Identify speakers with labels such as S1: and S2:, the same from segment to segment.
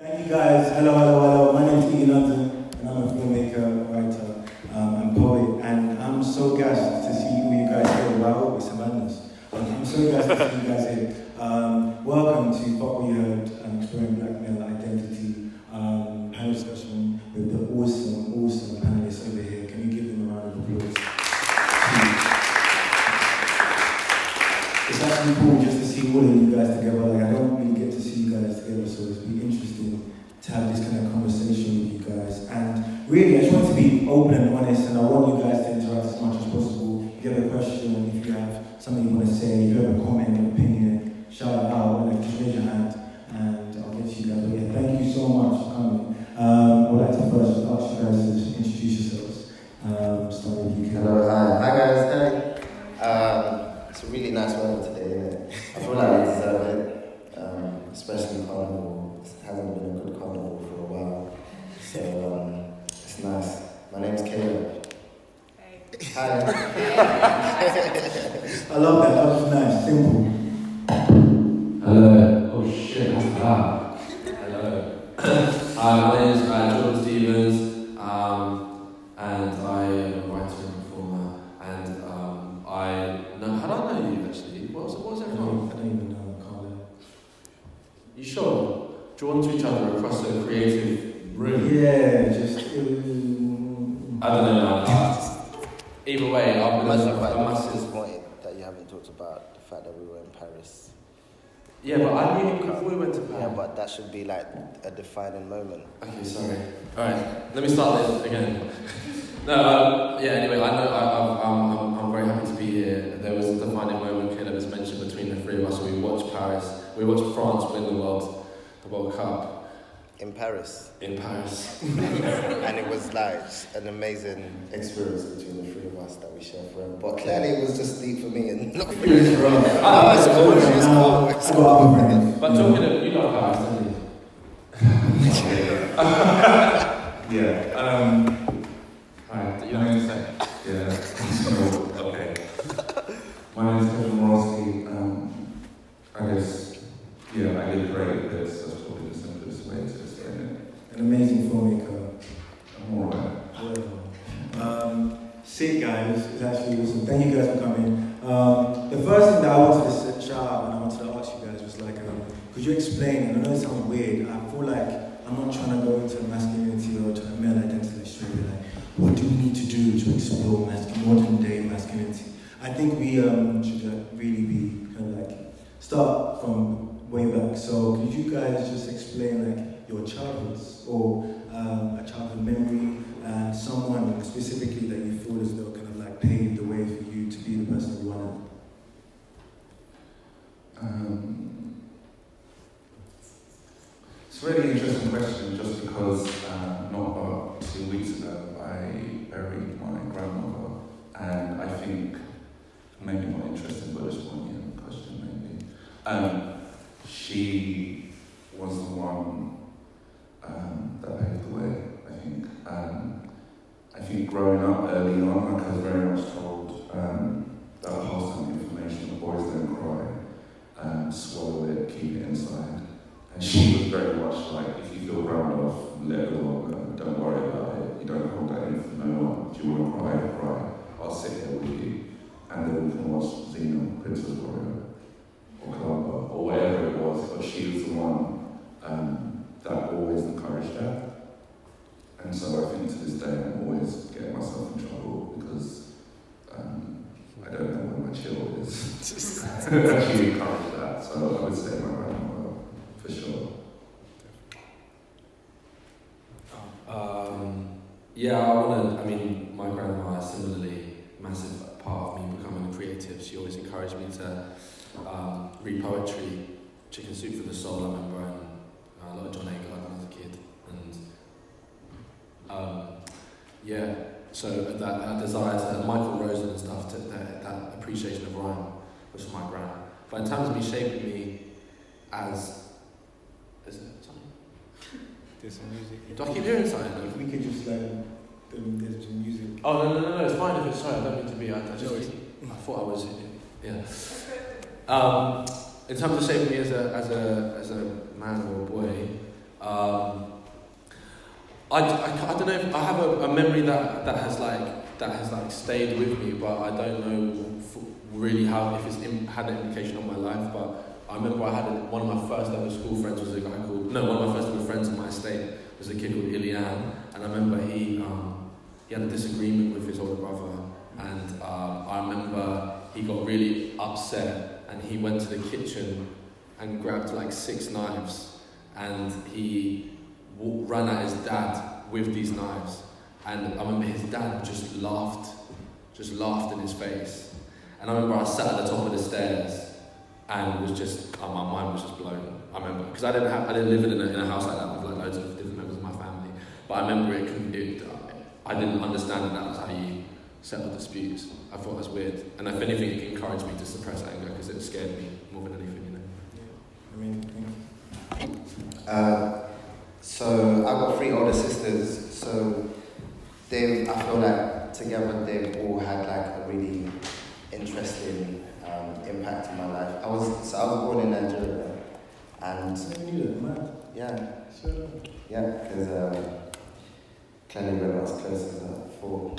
S1: Thank you guys. Hello. My name is Iggy LDN, and I'm a filmmaker, writer, and poet. And I'm so gassed to see all you guys here. Wow, it's a madness. I'm so gassed to see you guys here. Welcome to FWYH, Exploring Black Male Identity, panel discussion with the awesome panelists over here. Can you give them a round of applause? It's actually cool just to see all of you guys together. Like, I don't really get to see you guys together, so it's been interesting to have this kind of conversation with you guys. And really, I just want to be open and honest, and I want you guys to interact as much as possible. If you have a question, if you have something you want to say, if you have a comment, an opinion, shout it out, like, just raise your hand, and I'll get to you guys. But yeah, thank you so much for coming. I would like to first just ask you guys to introduce yourselves. Starting with you.
S2: Hello, hi guys, hey. It's a really nice weather today, isn't it? I feel like we deserve it, especially Carnival. It hasn't been a good Carnival for a while, so it's nice. My name's Caleb. Hey. Hi.
S1: I love that. That was nice, simple.
S3: Hello. Oh shit, that's loud. Hello. Hi, my name is Jordan Stevens, and I am a writer and performer, and how do I know you actually? What was it from?
S1: I don't even know, Carla.
S3: You sure? Drawn to each other across a creative room?
S1: Yeah, just...
S3: I don't know, man. Either way, I'm
S2: a massive point that you haven't talked about the fact that we were in Paris.
S3: Yeah, but I knew before we went to Paris.
S2: Yeah, but that should be like a defining moment.
S3: Okay, sorry. Alright, let me start this again. Anyway, I know I'm very happy to be here. There was a defining moment Caleb has mentioned between the three of us. We watched France win the World Cup.
S2: In Paris.
S3: In Paris.
S2: And it was like an amazing experience between the three of us that we shared forever. But clearly it was just deep for me and not for you.
S1: It's cool.
S3: But talking of, you know Paris, don't you?
S4: Yeah.
S3: Hi, you know what I'm saying?
S4: Yeah. Okay. My name is Femi Morosky. I guess, I did great, but that's probably the simplest way to explain it.
S1: An amazing filmmaker.
S4: I'm alright.
S1: Sick, guys. It's actually awesome. Thank you guys for coming. The first thing that I wanted to shout out and I wanted to ask you guys was like, could you explain, and I know it sounds weird, I feel like I'm not trying to go into masculinity or to a male identity straight away, like, what do we need to do to explore modern day masculinity? I think we should really be kind of like, start from way back. So could you guys just explain like your childhoods or a childhood memory and someone specifically that you feel as though kind of like paved the way for you to be the person you want to?
S4: It's a really interesting question just because not about 2 weeks ago I buried my grandmother, and I think maybe not interesting but just one question maybe. She was the one that paved the way, I think. I think growing up early on, like I was very much told that wholesome information, the boys don't cry, swallow it, keep it inside. And she was very much like, if you feel round off, let it go, don't worry about it. You don't hold that in for no one. Do you want to cry? Cry. I'll sit here with you. And then we can watch Xena, Princess Warrior, or Columba, or whatever it was. But she was the one that always encouraged her. And so I think to this day I'm always getting myself in trouble because I don't know where my chill is. She encouraged that. So I would say my grandmother. For sure.
S3: My grandma is similarly a massive part of me becoming a creative. She always encouraged me to read poetry, Chicken Soup for the Soul, I remember, and a lot of John Agar when I was a kid. And so that desire to Michael Rosen and stuff, that appreciation of rhyme was from my gran. But in terms of me shaping me as... Is it something?
S1: There's some music.
S3: Do I keep hearing something?
S1: If we could just there's some music.
S3: Oh, no, it's fine if it's sorry, I don't mean to be, I thought I was, yeah. In terms of shaping me as a man or a boy, I don't know. If I have a memory that has stayed with me, but I don't know really how if it's had an implication on my life. But I remember I had one of my first ever school friends was a guy called one of my first ever friends in my estate was a kid called Iggy LDN, and I remember he had a disagreement with his older brother, and I remember he got really upset and he went to the kitchen and grabbed like 6 knives, and he ran at his dad with these knives, and I remember his dad just laughed in his face, and I remember I sat at the top of the stairs and was just my mind was just blown. I remember because I didn't live in a house like that with like loads of different members of my family, but I remember I didn't understand that was how you settle disputes. I thought it was weird, and if anything, it encouraged me to suppress anger because it scared me more than anything, you know.
S1: Yeah. I mean,
S2: So I've got 3 older sisters, so I feel like together they've all had like a really interesting impact in my life. I was born in Nigeria, and because clearly we're not as close as 4.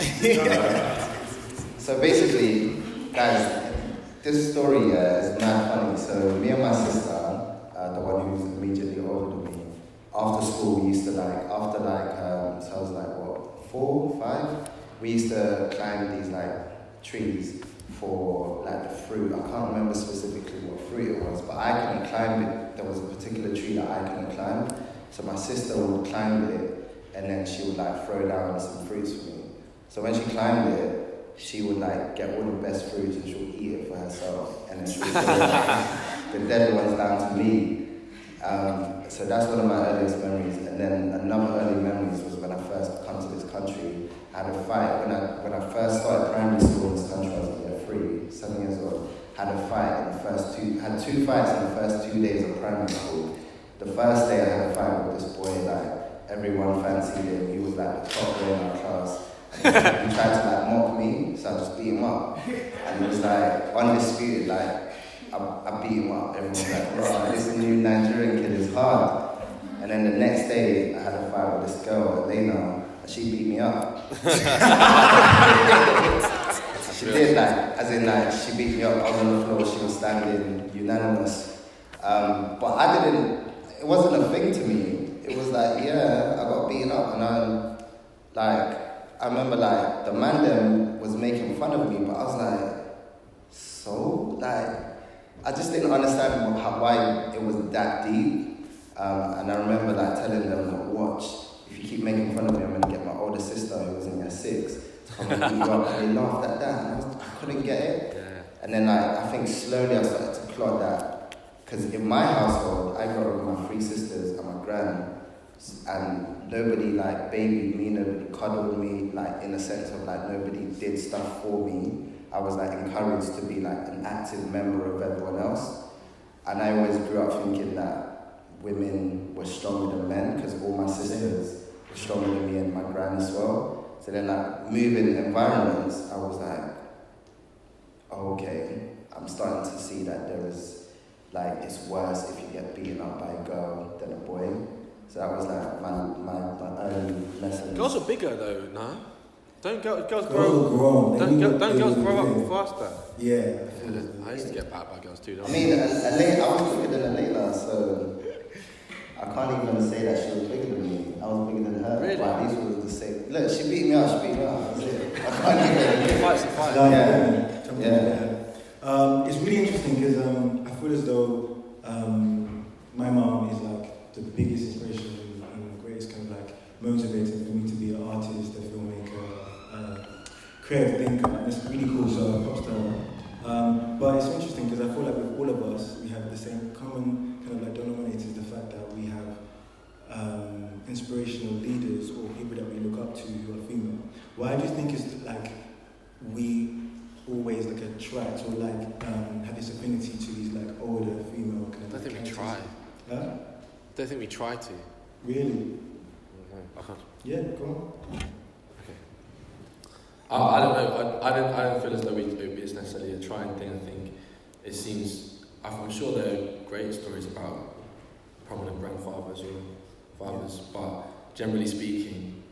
S2: So basically, guys, this story is mad funny. So me and my sister, the one who's immediately older than me, after school we used to so I was like 4, 5. We used to climb these like trees for like the fruit. I can't remember specifically what fruit it was, but I couldn't climb it. There was a particular tree that I couldn't climb, so my sister would climb it, and then she would like throw down some fruits for me. So when she climbed it, she would like get all the best fruits and she would eat it for herself, and then she would throw the dead ones down to me. So that's one of my earliest memories. And then another early memories was when I first come to this country. I had a fight when I first started primary school in this country. I was like 7 years old. Had a fight in the first 2 fights in the first 2 days of primary school. The first day I had a fight with this boy, like everyone fancied him. He was like the top boy in our class. And he tried to like mock me, so I just beat him up. And it was like undisputed, like I beat him up. Everyone was like, bro, this new Nigerian kid is hard. And then the next day, I had a fight with this girl, Elena, and she beat me up. She did, she beat me up. I was on the floor, she was standing, unanimous. But it wasn't a thing to me. It was like, yeah, I got beaten up, and I remember like the man then was making fun of me, but I was like, so I just didn't understand why it was that deep. And I remember like telling them, like, watch, if you keep making fun of me, I'm gonna get my older sister who was in year 6 to come and beat you up. And they laughed at that, and I couldn't get it. Yeah. And then I think slowly I started to plot that, because in my household, I grew up with my 3 sisters and my gran, and nobody like babied me, nobody cuddled me, like in a sense of like nobody did stuff for me. I was like encouraged to be like an active member of everyone else, and I always grew up thinking that women were stronger than men because all my sisters were stronger than me and my gran as well. So then like moving environments, I was like, oh, okay, I'm starting to see that there is like it's worse if you get beaten up by a girl than a boy. So that was like my early lesson.
S3: Girls are bigger though, no? Don't girls grow?
S1: Don't
S3: girls grow up faster?
S1: Yeah.
S3: I used to get backed by girls too.
S2: I mean, I was bigger than Elena, so I can't even say that she was bigger than me. I was bigger than her.
S3: Really?
S2: But at least we were the same. Look, she beat me up. That's it. I can't even.
S3: Fight.
S1: Yeah. It's really interesting because I feel as though my mom is like the biggest inspiration and the greatest kind of like motivator for me to be an artist, a filmmaker, creative thinker, and it's really cool, so props to her. But it's interesting because I feel like with all of us, we have the same common kind of like denominator, the fact that we have inspirational leaders or people that we look up to who are female. Why do you think it's like we always like attract or like have this affinity to these like older female kind of?
S3: I don't think we try.
S1: Huh?
S3: Don't think we try to.
S1: Really?
S3: I can't.
S1: Yeah, go on.
S3: Okay. I don't know. I don't feel as though it's necessarily a trying thing. I think it seems. I'm sure there are great stories about prominent grandfathers or fathers, but generally speaking,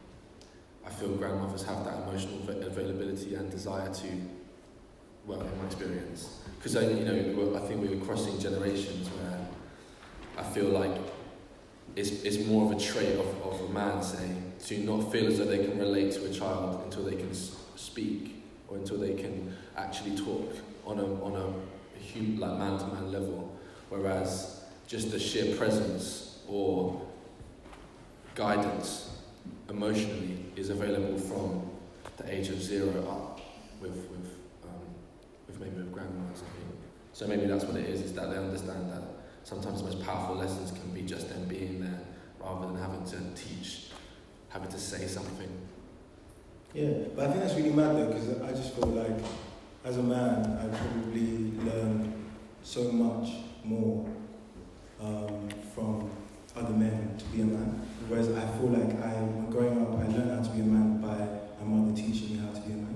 S3: I feel grandmothers have that emotional availability and desire to, well, in my experience, because I think we were crossing generations where I feel like it's more of a trait of a man, say, to not feel as though they can relate to a child until they can speak or until they can actually talk on a human, like man-to-man level, whereas just the sheer presence or guidance emotionally is available from the age of 0 up with grandmas, I think. So maybe that's what it is that they understand that sometimes the most powerful lessons can be just them being there rather than having to teach, having to say something.
S1: Yeah, but I think that's really mad though, because I just feel like as a man I probably learn so much more from other men to be a man. Whereas I feel like growing up, I learned how to be a man by my mother teaching me how to be a man.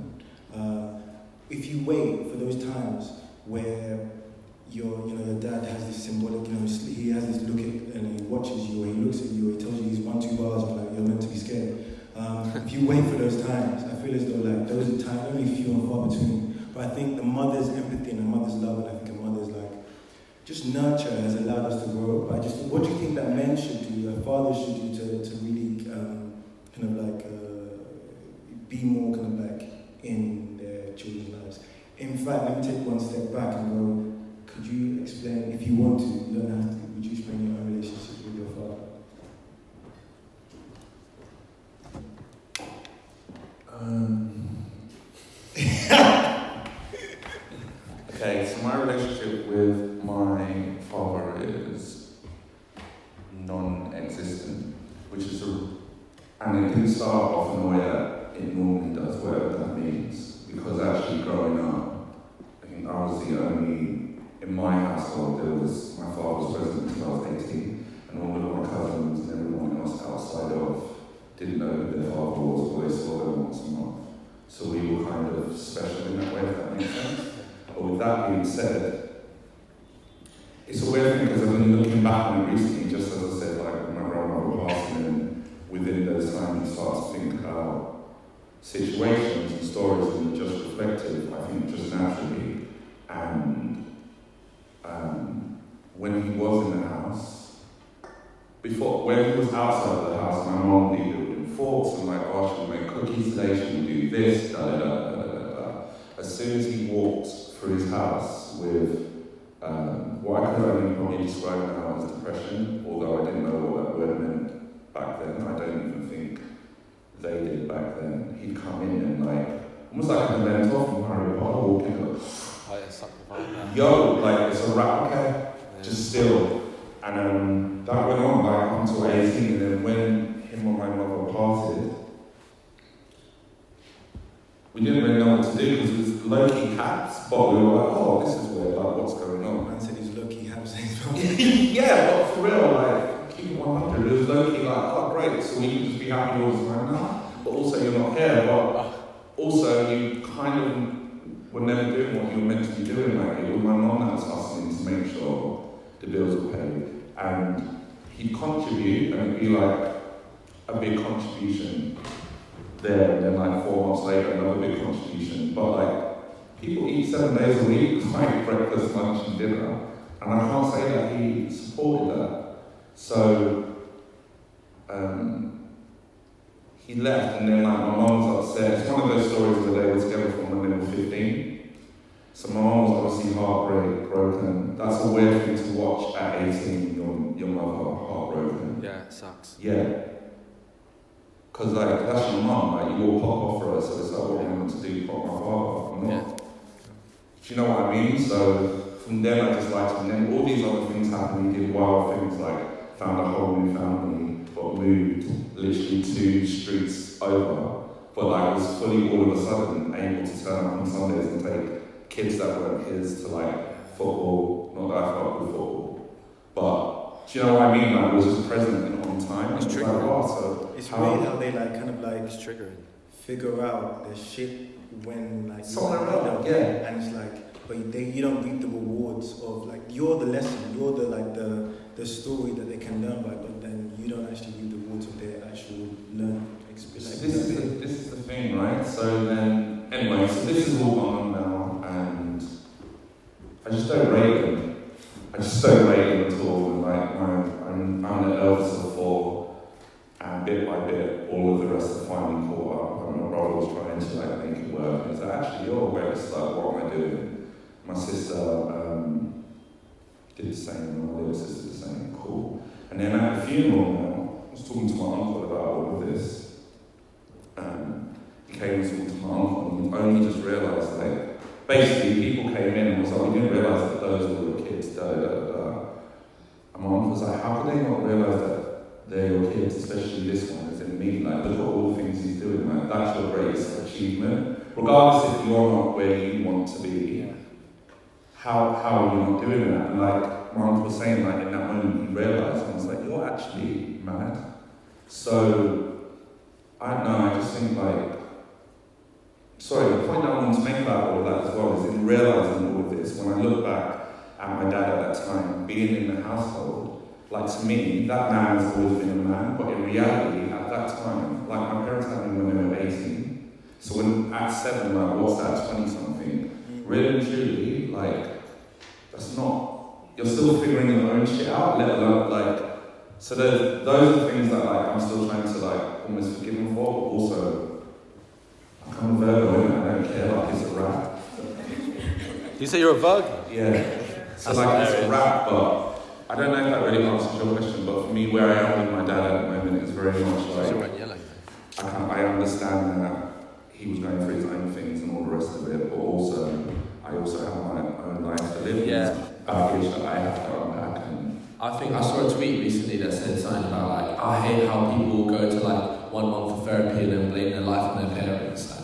S1: If you wait for those times where your dad has this symbolic, he has this look at, and he watches you, or he looks at you, or he tells you these 1-2 bars, and like you're meant to be scared. If you wait for those times, I feel as though like those are times only few and far between. But I think the mother's empathy and the mother's love, and I think a mother's like just nurture has allowed us to grow up. What do you think that men should do, that fathers should do to really be more kind of like in their children's lives? In fact, let me take one step back and go, could you explain, if you want to, you don't have to, would you explain your own relationship with your father?
S4: Okay, so my relationship with my father is non-existent, which is and it can start off in a way that it normally does, whatever that means. Because actually growing up, I think I was the only, in my household, my father was present until I was 18, and all of my cousins and everyone else outside of didn't know who their father was, or they saw them once a month. So we were kind of special in that way, if that makes sense. But with that being said, it's a weird thing because I've been looking back on it recently, just as I said, like when my grandmother passed, and then within those times you start to think about situations and stories and just reflective, I think just naturally. And when he was in the house, when he was outside of the house, my mom would be building forts and like, oh, she'll make cookies today, she'll do this, da da da da da da. As soon as he walked through his house with what I could only probably describe now as depression, although I didn't know what that word meant back then. I don't even think they did back then. He'd come in and like, almost like a mentor from Harry Potter, walking up, yo, like it's a wrap, okay? Just still. And that went on like up until 18, and then when him and my mother parted, we didn't really know what to do because it was low-key haps, but we were like, oh, this is weird, like what's going on?
S1: Man said he's low-key haps.
S4: Yeah, but for real, like, keep it 100, it was low-key like, oh great, so we can just be happy all the time now, but also you're not here, but also you kind of were never doing what you were meant to be doing, like it was my mom that was hustling to make sure the bills were paid, and he'd contribute, and it'd be like a big contribution there, and then like 4 months later, another big contribution. But like, people eat 7 days a week, like breakfast, lunch, and dinner, and I can't say that he supported that. So he left, and then like my mum was upset. It's one of those stories where they were together from when they were 15. So my mum was obviously heartbroken. That's a weird thing to watch at 18, your mother heartbroken.
S3: Yeah, it sucks.
S4: Yeah. Because like, that's your mum, like you all pop off for her, so it's like what I'm meant to do, pop my father, I'm not.
S3: Yeah.
S4: Do you know what I mean? So from then I just liked him, and then all these other things happened. He did wild things like found a whole new family, but moved literally 2 streets over. But like was fully all of a sudden able to turn up on Sundays and take kids that weren't his to like football, not that I fuck with football. But do you know what I mean? Like was just present and on time.
S3: It's
S4: triggering.
S3: triggering.
S4: Like, oh, so
S1: it's weird how they like kind of like
S3: It's triggering.
S1: figure out their shit when like
S4: Somewhere
S1: you're
S4: around,
S1: older,
S4: yeah.
S1: and it's like, but you don't reap the rewards of like you're the lesson, you're the like the story that they can learn by, but then you you don't actually read the words of their actual learn.
S4: This is the thing, right? So then, anyway, so this is all gone on now, and I just don't rate them. I just don't rate them at all. And like, I'm an eldest of 4, and bit by bit, all of the rest are finally caught up. And my brother was trying to like make it work. And it's like, actually, you're aware. It's like, what am I doing? My sister did the same. My little sister did the same. Cool. And then at the funeral now, I was talking to my uncle about all of this. He came and talked to my uncle, and he only just realised, like, basically people came in and was like, we didn't realise that those were your kids, da da da da. And my uncle was like, how could they not realise that they're your kids, especially this one, as in me, like, look at all the things he's doing, like, that's your greatest achievement. Regardless if you're not where you want to be, how are you not doing that? And like, my uncle was saying, like, in that moment he realised, and I was like, you're actually mad. So, I don't know, I just think like, sorry, the point I want to make about all of that as well is in realising all of this, when I look back at my dad at that time, being in the household, like to me, that man has always been a man, but in reality, at that time, like my parents had me when they were 18, so when at 7, like what's that, 20-something, really and truly, like, that's not, you're still figuring your own shit out, let alone, like, so those are things that like I'm still trying to like almost forgive him for, but also I'm a Virgo and I don't care, like it's a rap.
S3: You say you're a Virgo?
S4: Yeah. So like it's a rap, but I don't know if that really answers your question, but for me where I am with my dad at the moment is very much like I understand that he was going through his own things and all the rest of it, but also I also have my own life to live baggage that I have to unpack.
S3: I think I saw a tweet recently that said something about like, I hate how people go to like 1 month for therapy and then blame their life on their parents.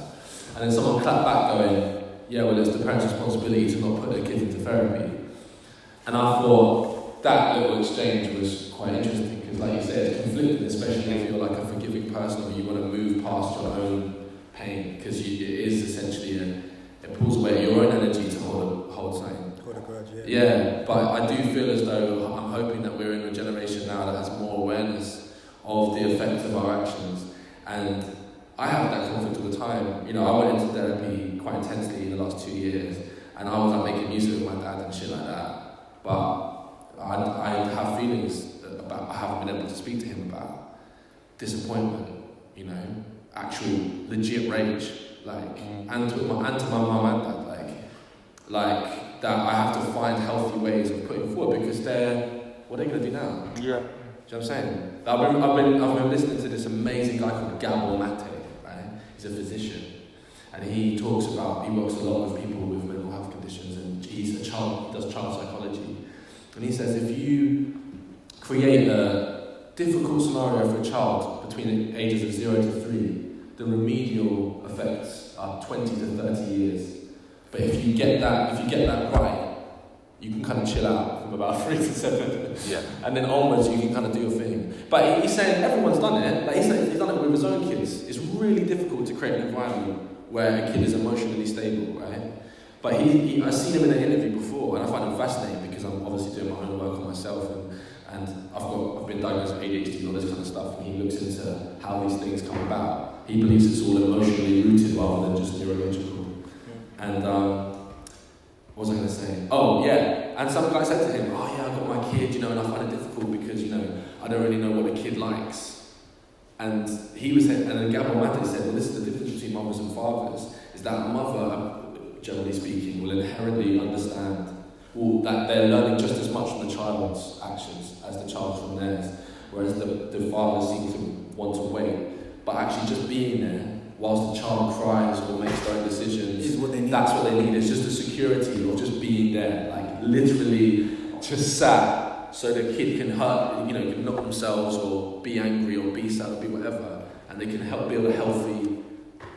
S3: And then someone clapped back going, yeah, well it's the parents' responsibility to not put their kids into therapy. And I thought that little exchange was quite interesting because like you said, it's conflicting, especially if you're like a forgiving person or you want to move past your own pain, because it is essentially it pulls away your own energy to hold something. Yeah, but I do feel as though I'm hoping that we're in a generation now that has more awareness of the effects of our actions. And I have that conflict all the time. You know, I went into therapy quite intensely in the last 2 years, and I was like making music with my dad and shit like that. But I have feelings about I haven't been able to speak to him about disappointment. You know, actual legit rage, like, and to my mum and dad, like. That I have to find healthy ways of putting forward because what are they going to do now? Yeah. Do you know what I'm saying? I've been listening to this amazing guy called Gabor Mate, right? He's a physician. And he works a lot with people with mental health conditions and he does child psychology. And he says if you create a difficult scenario for a child between the ages of 0 to 3, the remedial effects are 20 to 30 years. But if you get that right, you can kind of chill out from about 3 to 7. Yeah. And then onwards, you can kind of do your thing. But he's saying everyone's done it. Like he's done it with his own kids. It's really difficult to create an environment where a kid is emotionally stable, right? But I've seen him in an interview before, and I find him fascinating because I'm obviously doing my own work on myself, and I've been diagnosed with ADHD and all this kind of stuff. And he looks into how these things come about. He believes it's all emotionally rooted rather than just neurological. And what was I going to say? Oh, yeah. And some guy said to him, oh, yeah, I've got my kid, and I find it difficult because, I don't really know what a kid likes. And he was saying, and then Gabor Mate said, well, this is the difference between mothers and fathers, is that a mother, generally speaking, will inherently understand that they're learning just as much from the child's actions as the child from theirs, whereas the father seems to want to wait. But actually just being there, whilst the child cries or makes their own decisions, that's what they need. It's just a security of just being there, like literally just sat so the kid can can knock themselves or be angry or be sad or be whatever, and they can help build a healthy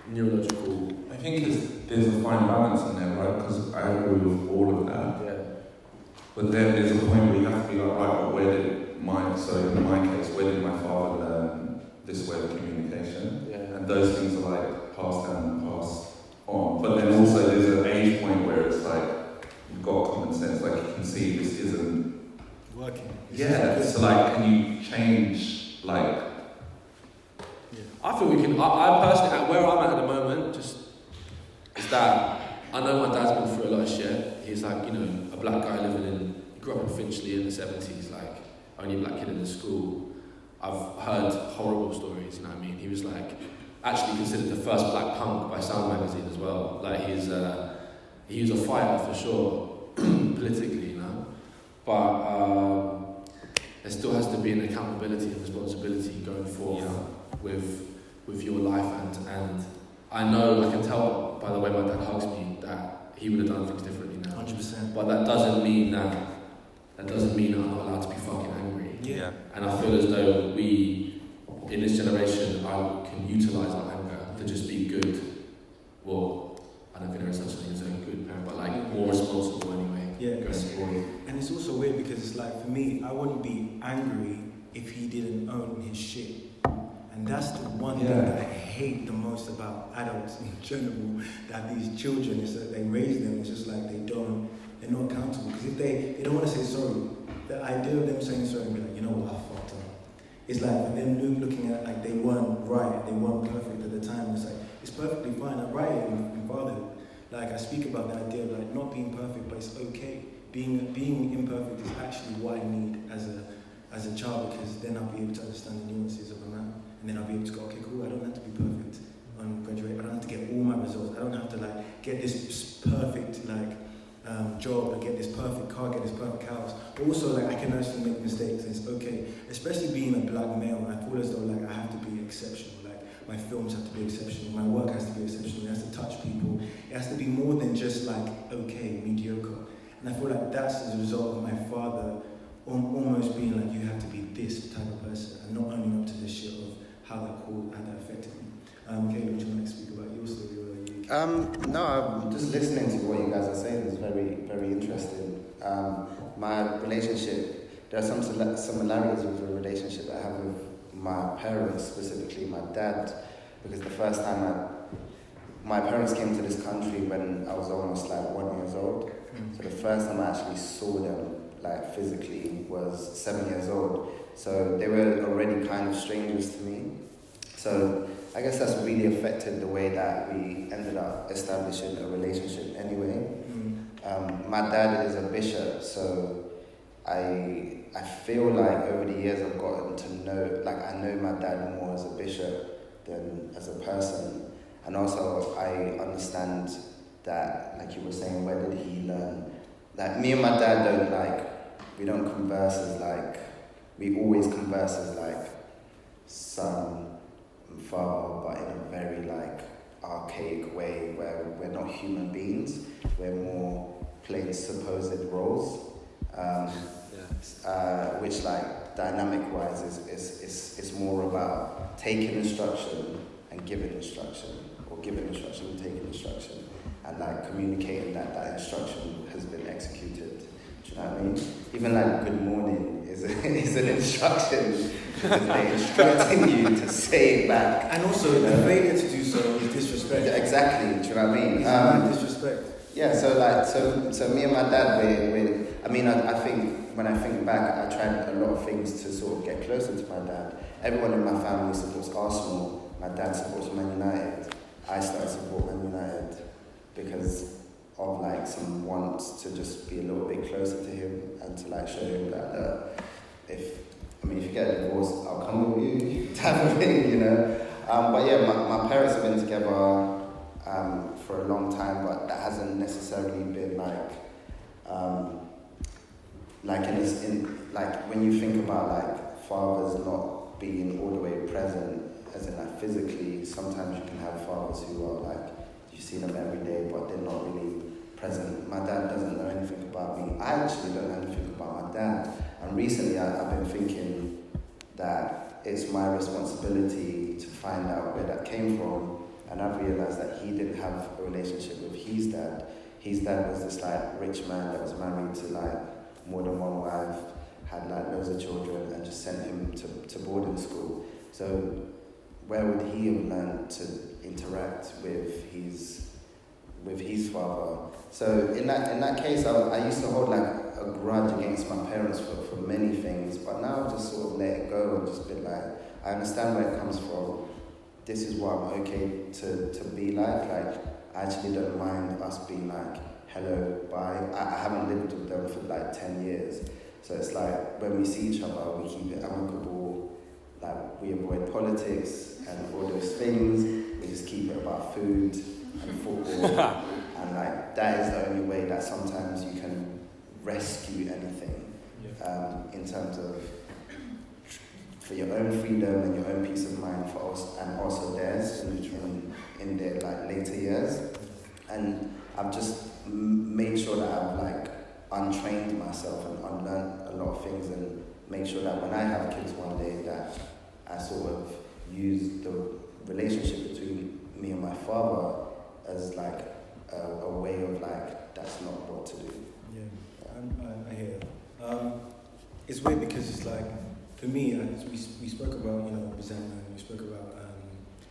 S3: neurological.
S4: I think there's a fine balance in there, right? Because I agree with all of that. Yeah. But then there's a point where you have to be like, right, but in my case, where did my father learn this way of communication? Yeah. And those things are like passed down and passed on. But then also there's an age point where it's like, you've got common sense, like you can see this isn't
S1: working.
S4: Yeah, so like, can you change
S3: I feel we can. I personally, at where I'm at the moment, just is that I know my dad's been through a lot of shit. He's like, you know, a black guy living in. He grew up in Finchley in the 70s, like only black kid in the school. I've heard horrible stories. You know what I mean? He was like actually considered the first black punk by Sound magazine as well. Like he was a fighter for sure, politically, you know. But there still has to be an accountability and responsibility going forward with your life, and I know, I can tell by the way my dad hugs me that he would have done things differently now.
S1: 100%.
S3: But that doesn't mean that I'm not allowed to be fucking angry.
S1: Yeah.
S3: And I feel as though we, in this generation, can utilise our anger to just be good. Well, I don't think there is such a thing as a good parent, but like more responsible anyway.
S1: Yeah.
S3: Going forward.
S1: And it's also weird because it's like, for me, I wouldn't be angry if he didn't own his shit. And that's the one thing that I hate the most about adults in general, that these children, is that they raise them, it's just like they're not accountable. Because if they don't want to say sorry, the idea of them saying sorry and be like, you know what, I fucked up. It's like them looking at like they weren't right, they weren't perfect at the time. It's like, it's perfectly fine. I write it in fatherhood. Like I speak about the idea of like not being perfect, but it's okay. Being imperfect is actually what I need as a child, because then I'll be able to understand the nuances of a man. And then I'll be able to go, okay, cool, I don't have to be perfect on graduate. I don't have to get all my results. I don't have to like get this perfect job, or get this perfect car, get this perfect house. But also like I can actually make mistakes. And it's okay. Especially being a black male, I feel as though like I have to be exceptional. Like my films have to be exceptional. My work has to be exceptional. It has to touch people. It has to be more than just like okay, mediocre. And I feel like that's as a result of my father almost being like, you have to be this type of person, and not owning up to this shit of how that affected me. Caleb, would you like to speak about your story?
S2: No, I'm just listening to what you guys are saying. It's very, very interesting. My relationship, there are some similarities with the relationship I have with my parents, specifically my dad, because the first time my parents came to this country when I was almost like 1 year old. So the first time I actually saw them like physically was 7 years old. So they were already kind of strangers to me. So I guess that's really affected the way that we ended up establishing a relationship anyway. My dad is a bishop, so I feel like over the years I've gotten to know, like I know my dad more as a bishop than as a person. And also I understand that, like you were saying, where did he learn? Like me and my dad we don't converse as like, we always converse as like son and father, but in a very like archaic way where we're not human beings, we're more playing supposed roles, which like dynamic wise is more about taking instruction and giving instruction, or giving instruction and taking instruction, and like communicating that instruction has been executed. Do you know what I mean? Even like good morning is an instruction, because they're instructing you to say it back.
S1: And also the failure to do so is disrespect.
S2: Yeah, exactly. Do you know what I mean?
S1: It's disrespect.
S2: Yeah. So me and my dad, I think when I think back, I tried a lot of things to sort of get closer to my dad. Everyone in my family supports Arsenal. My dad supports Man United. I started to support Man United because of like some wants to just be a little bit closer to him and to like show him that if you get a divorce, I'll come with you type of thing, you know. But yeah, my parents have been together for a long time, but that hasn't necessarily been like when you think about like fathers not being all the way present, as in like physically, sometimes you can have fathers who are like, you see them every day, but they're not really present. My dad doesn't know anything about me. I actually don't know anything about my dad. And recently I've been thinking that it's my responsibility to find out where that came from. And I've realized that he didn't have a relationship with his dad. His dad was this like rich man that was married to like more than one wife, had like loads of children, and just sent him to boarding school. So where would he have learned to interact with his father? So in that case, I used to hold like a grudge against my parents for many things, but now I've just sort of let it go and just been like, I understand where it comes from, this is what I'm okay to be like. Like, I actually don't mind us being like, hello, bye. I haven't lived with them for like 10 years. So it's like, when we see each other, we keep it amicable. Like, we avoid politics and all those things. We just keep it about food and football. And like, that is the only way that sometimes you can rescue anything, in terms of for your own freedom and your own peace of mind for us, and also theirs in their like later years. And I've just made sure that I've like untrained myself and unlearned a lot of things, and make sure that when I have kids one day, that I sort of use the relationship between me and my father as like a way of like, that's not what to do.
S1: I hear. It's weird because it's like, for me, we spoke about, you know, resentment, we spoke about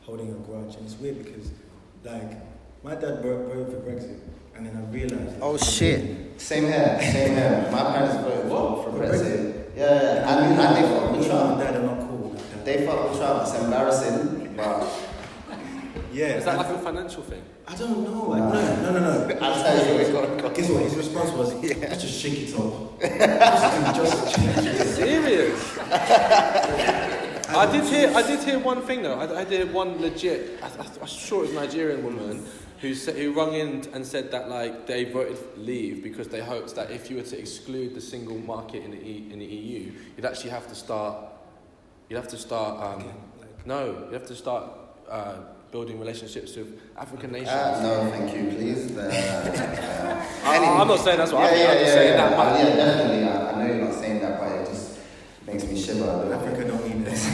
S1: holding a grudge, and it's weird because, like, my dad voted for Brexit, and then I realised...
S2: Oh shit, same here. My parents voted for Brexit. Yeah, and they fought with Trump.
S1: My dad are not cool like that.
S2: They fought with Trump, it's embarrassing, but...
S1: Yeah.
S3: Is that like a financial thing?
S1: I don't know. Like, no.
S2: I'll tell you.
S1: Guess what? His response was, let's just shake it off. just change it.
S3: Serious? I did hear one thing though. I did one legit. I'm sure it was a Nigerian woman who rung in and said that like they voted leave because they hoped that if you were to exclude the single market in the EU, you'd actually have to start. You'd have to start. Building relationships with African nations.
S2: No, thank you, please.
S3: I'm not saying that's what I think. I'm just saying that.
S2: Yeah, definitely. I know you're not saying that, but it just makes me shiver a little bit.
S1: Africa don't need this.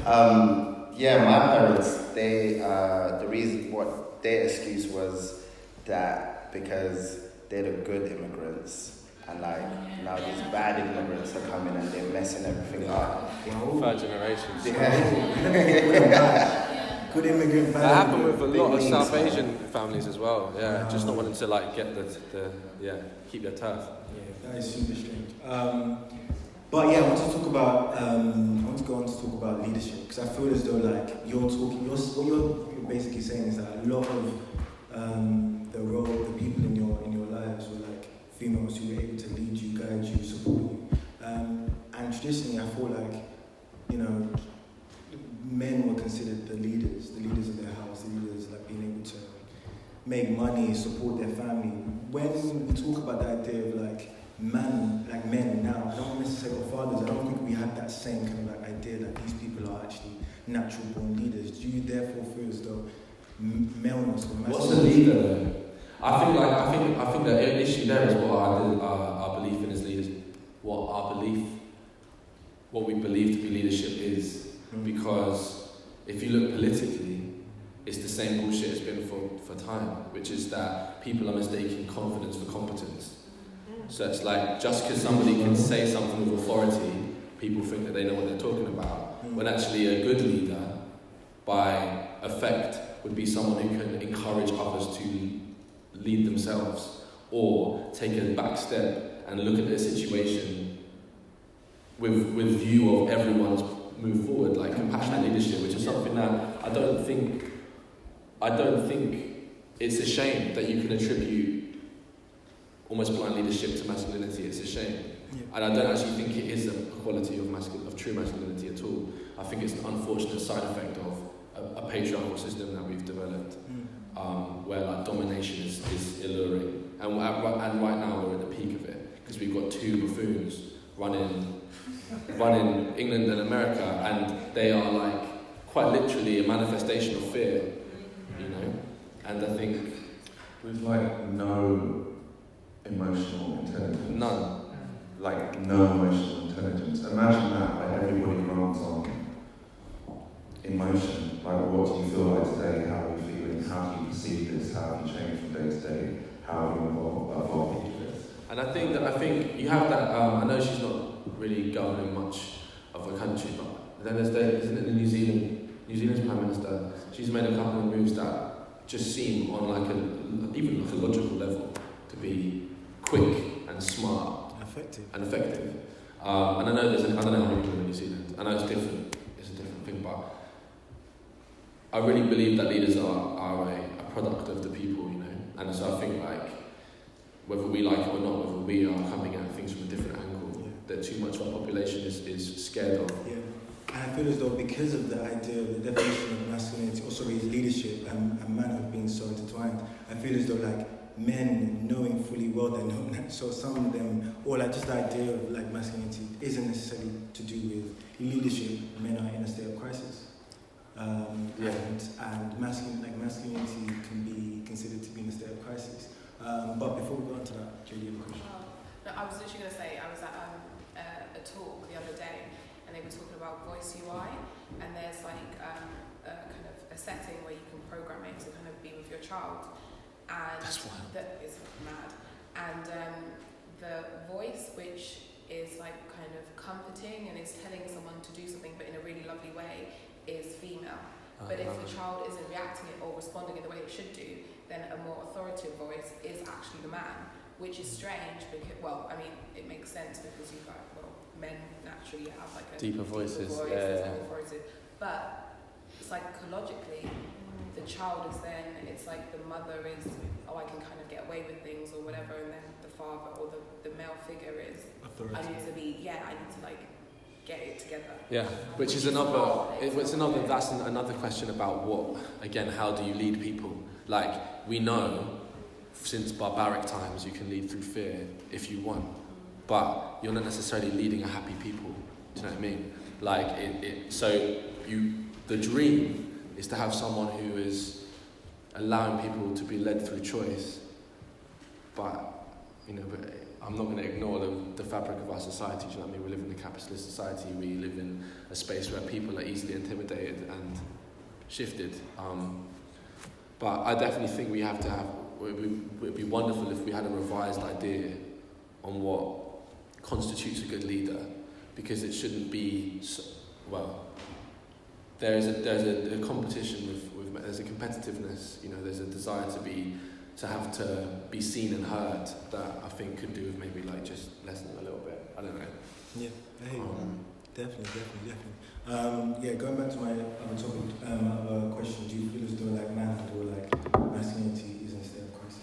S2: My parents, the reason, what their excuse was that because they're the good immigrants, and like now these bad immigrants are coming and they're messing everything up.
S3: Third generations.
S2: Yeah.
S1: Good immigrant.
S3: That happened with a lot of South Asian families as well. Yeah, just not wanting to like get keep their turf.
S1: Yeah, that is super strange. But yeah, I want to talk about. I want to go on to talk about leadership, because I feel as though like what you're basically saying is that a lot of the role, the people in your lives were like females who were able to lead you, guide you, support you. And traditionally, I feel like, you know, men were considered the leaders of their house, the leaders, like being able to make money, support their family. When we talk about the idea of like men now, I don't necessarily fathers, I don't think we have that same kind of like idea that these people are actually natural born leaders. Do you therefore feel as though maleness or masculinity?
S3: What's a leader though? I think the issue there is what our belief in as leaders, what we believe to be leadership is. Because if you look politically, it's the same bullshit it's been for time, which is that people are mistaking confidence for competence. So it's like, just because somebody can say something with authority, people think that they know what they're talking about. When actually a good leader, by effect, would be someone who can encourage others to lead themselves, or take a back step and look at their situation with view of everyone's move forward, like compassionate leadership, which is something that I don't think it's a shame that you can attribute almost blind leadership to masculinity. It's a shame. Yeah. And I don't actually think it is a quality of true masculinity at all. I think it's an unfortunate side effect of a patriarchal system that we've developed, where like domination is alluring. And right now we're at the peak of it, because we've got two buffoons running England and America, and they are like quite literally a manifestation of fear, you know. And I think
S4: with like no emotional intelligence.
S3: None.
S4: Like no emotional intelligence. Imagine that, like everybody runs on emotion. Like, what do you feel like today? How are you feeling? How do you perceive this? How have you changed from day to day? How have you evolved into this?
S3: And I think you have that. I know she's not really governing much of a country, but then isn't it the New Zealand's Prime Minister? She's made a couple of moves that just seem on like even like a logical level to be quick and smart and effective. And I know I don't know how many people in New Zealand. I know it's different. It's a different thing, but I really believe that leaders are a product of the people, you know, and so I think like whether we like it or not, whether we are coming at things from a different angle, that too much of our population is scared of.
S1: Yeah. And I feel as though because of the idea of the definition of masculinity, also leadership and manhood being so intertwined, I feel as though like men knowing fully well they're not, so some of them, or like just the idea of like masculinity isn't necessarily to do with leadership. Men are in a state of crisis. And masculinity can be considered to be in a state of crisis. But before we go on to that, Julie, you have a question?
S5: No, I was literally going to say, I was at a talk the other day, and they were talking about voice UI, and there's like a kind of a setting where you can program it to kind of be with your child, and
S3: That's wild.
S5: that is mad. And the voice, which is like kind of comforting and is telling someone to do something, but in a really lovely way, is female. But if the child isn't reacting it or responding in the way it should do, then a more authoritative voice is actually the man, which is strange because, well, I mean, it makes sense because you've got, well, men naturally have like a
S3: deeper voices,
S5: voice,
S3: yeah.
S5: like authoritative. But psychologically, the child is then, it's like the mother is, I can kind of get away with things or whatever, and then the father or the male figure is, I need to like get it together.
S3: Yeah, which is another. That's another question about what, again, how do you lead people? Like, we know since barbaric times you can lead through fear if you want, but you're not necessarily leading a happy people. Do you know what I mean? Like the dream is to have someone who is allowing people to be led through choice, but I'm not going to ignore the fabric of our society. Do you know what I mean? We live in a capitalist society. We live in a space where people are easily intimidated and shifted. But I definitely think we have to have. It would be wonderful if we had a revised idea on what constitutes a good leader, because it shouldn't be there's a competition with there's a competitiveness. You know, there's a desire to have to be seen and heard that I think could do with maybe like just lessening a little bit. I don't know.
S1: Yeah, hey, definitely. Going back to my other topic, question: do you feel as though like manhood or like masculinity is in a state of crisis?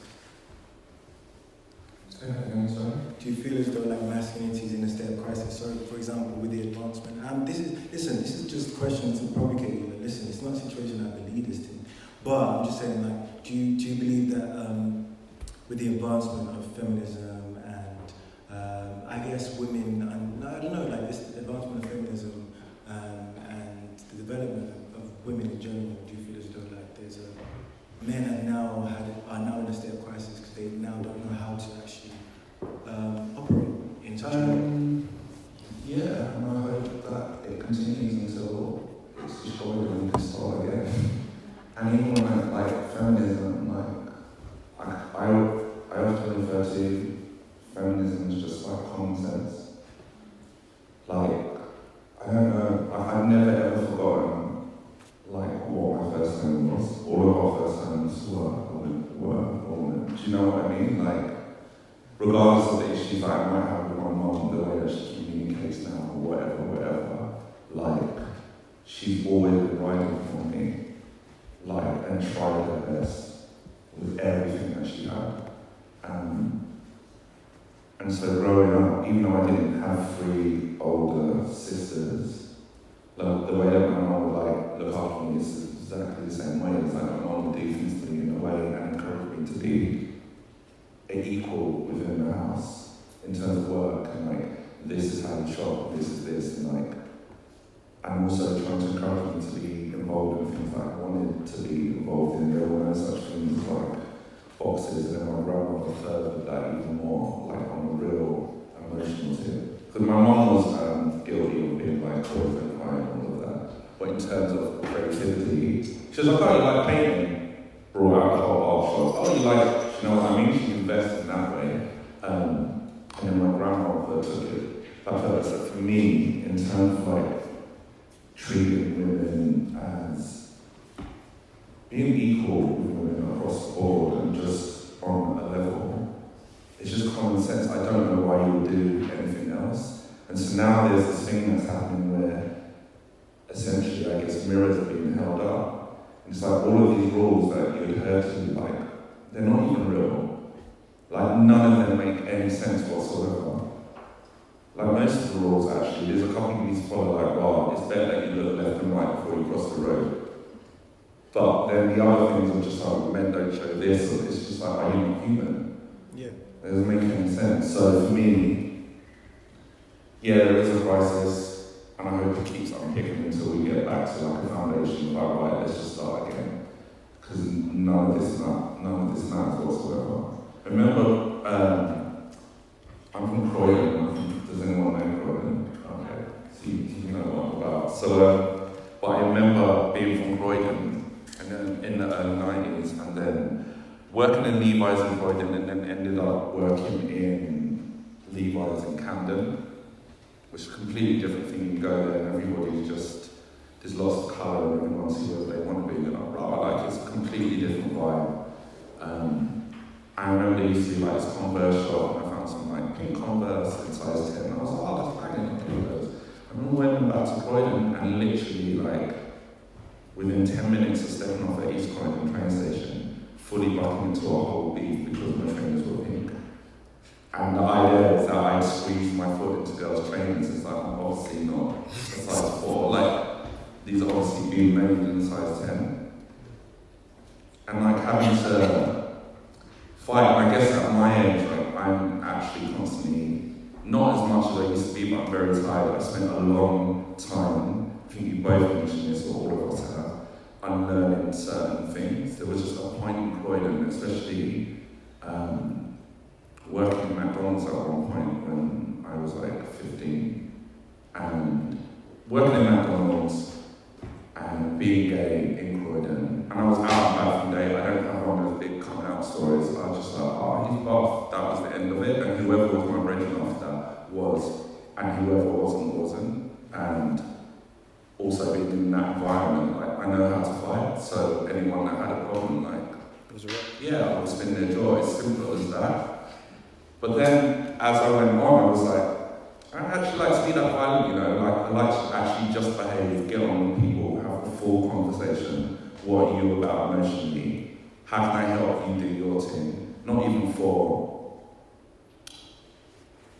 S4: Say that again, sorry.
S1: Do you feel as though like masculinity is in a state of crisis? So, for example, with the advancement, this is just questions to provocate you. Like, listen, it's not a situation I've been leaders in. But I'm just saying, like, do you believe that with the advancement of feminism and I guess women, and I don't know, like this advancement of feminism and the development of women in general, do you feel as though like there's men are now in a state of crisis because they now don't know how to actually operate in such a way?
S4: Yeah, and I hope that it continues until it's destroyed and we can start again. And even when like feminism, I often refer to feminism as just like common sense. Like, I don't know, I've never ever forgotten like what my first name was. All of our first names were women. Do you know what I mean? Like, regardless of the issues that I might have with my mom, the way that she communicates now, or whatever, like, she's always been riding for me. Like, and tried her best with everything that she had. And so growing up, even though I didn't have 3 older sisters, like, the way that my mom would like look after me is exactly the same way. It's like my mom would do things to me in a way and encourage me to be an equal within the house in terms of work, and like, this is how you shop, this is this, and like, and also trying to encourage me to be involved in things that I wanted to be involved in. There were no such things as like boxes, and then my grandmother furthered that even more, like on a real emotional tip. Because my mom was guilty of being like always and crying and all of that. But in terms of creativity, she was like, oh, you like painting? Brought out a whole art shop. Oh, you like, you know what I mean? She invested in that way. And then my grandmother took it. That felt like for me, in terms of like treating women as being equal with women across the board and just on a level, it's just common sense. I don't know why you would do anything else. And so now there's this thing that's happening where essentially, I guess, mirrors are being held up It's like all of these rules that you adhere to, like, they're not even real. Like, none of them make any sense whatsoever. Like, most of the rules, actually, there's a couple you need to follow, like, well, it's better that you look left and right before you cross the road. But then the other things are just like, men don't show this, or it's just like, are you not human?
S1: Yeah.
S4: It doesn't make any sense. So for me, yeah, there is a crisis, and I hope it keeps unpicking until we get back to like a foundation of, like, right, let's just start again. Because none of this matters whatsoever. Remember, I'm from Croydon. Does anyone know Croydon? Okay, so you know what I'm about. So, but I remember being from Croydon, and then in the early 90s, and then working in Levi's in Croydon, and then ended up working in Levi's in Camden, which is a completely different thing. You go there and everybody's just, there's lots of colour and everyone's whoever they want to be, and like, it's a completely different vibe. I remember they used to be like this Converse shop, and I found some like pink Converse in size 10, and I was like, oh, that's banging, I'll do those. I remember when I went back to Croydon, and literally like, within 10 minutes of stepping off at East Croydon train station, fully bucking into a whole beef because my trainers were pink. And the idea was that I'd squeeze my foot into girls' trainers. It's like, I'm obviously not a size 4. Like, these are obviously being made in size 10. And like having to fight, I guess at my age, like, I'm actually constantly, not as much as I used to be, but I'm very tired. I spent a long time, I think you both mentioned this, or all of us have, unlearning certain things. There was just a point in Croydon, especially working at McDonald's at one point when I was like 15, and working in McDonald's and being gay in Croydon, and I was out and back from day. I don't have one of those big coming out stories. I was just like, oh, he's buff. That was the end of it, and whoever was my brethren after that was, and whoever wasn't. And also being in that environment, like, I know how to fight, so anyone that had a problem, like, yeah, I would spin their jaw. It's simple as that. But then, as I went on, I was like, I actually like to be that violent, you know, like, I like to actually just behave, get on with people, have a full conversation. What are you about emotionally? How can I help you do your thing? Not even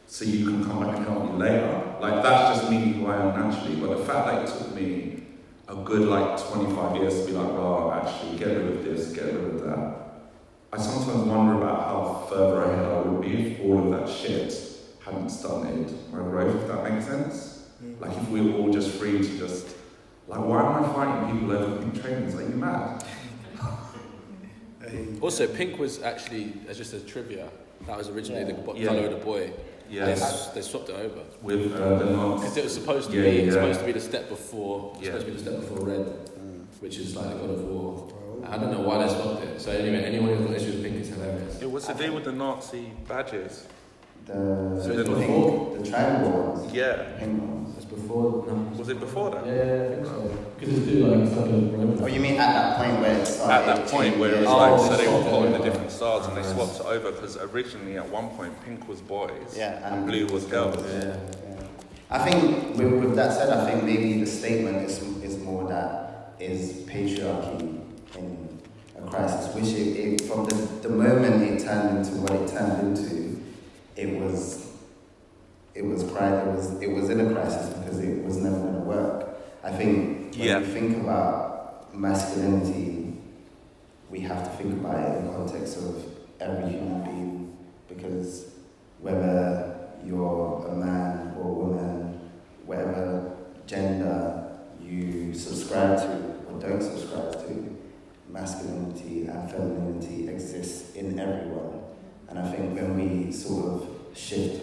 S4: so you can come back and help me later. Like, that's just me who I am naturally. But the fact that it took me a good, like, 25 years to be like, well, actually, get rid of this, get rid of that. I sometimes wonder about how further ahead I would be if all of that shit hadn't stunted my growth, if that makes sense. Like, if we were all just free to just, like, why am I fighting people over pink trainers? Are you mad?
S3: Also, pink was actually, as just a trivia, that was originally the colour of the boy.
S4: Yes.
S3: They swapped it over.
S4: With the knots.
S3: Because it was supposed to be supposed to be the step before, red, which is like the God of War. I don't know why they swapped it. So anyway, anyone who's got issues with pink is hilarious.
S4: It was to do with the Nazi badges.
S2: The triangle ones.
S4: Yeah.
S2: Pink ones.
S3: It's before. No.
S4: Was it before that?
S3: Yeah, I think so. Because it's doing like stuff in.
S2: Oh, you mean at that point where it started?
S4: At that point where it was like, so they were putting the different stars and they swapped it over because originally at one point pink was boys and blue was girls.
S2: Yeah. I think with that said, I think maybe the statement is more that is patriarchy in a crisis, which it from the moment it turned into what it turned into, it was in a crisis because it was never going to work. I think when you think about masculinity, we have to think about it in the context of every human being, because whether you're a man or a woman, whatever gender you subscribe to or don't subscribe to, masculinity and femininity exists in everyone. And I think when we sort of shift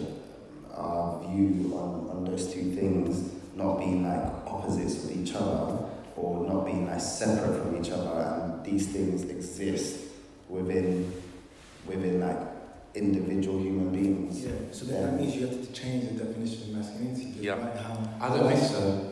S2: our view on those two things, not being like opposites of each other or not being like separate from each other, and these things exist within like individual human beings.
S1: Yeah, so that means you have to change the definition of masculinity.
S3: Yeah.
S1: Right?
S3: I don't think so.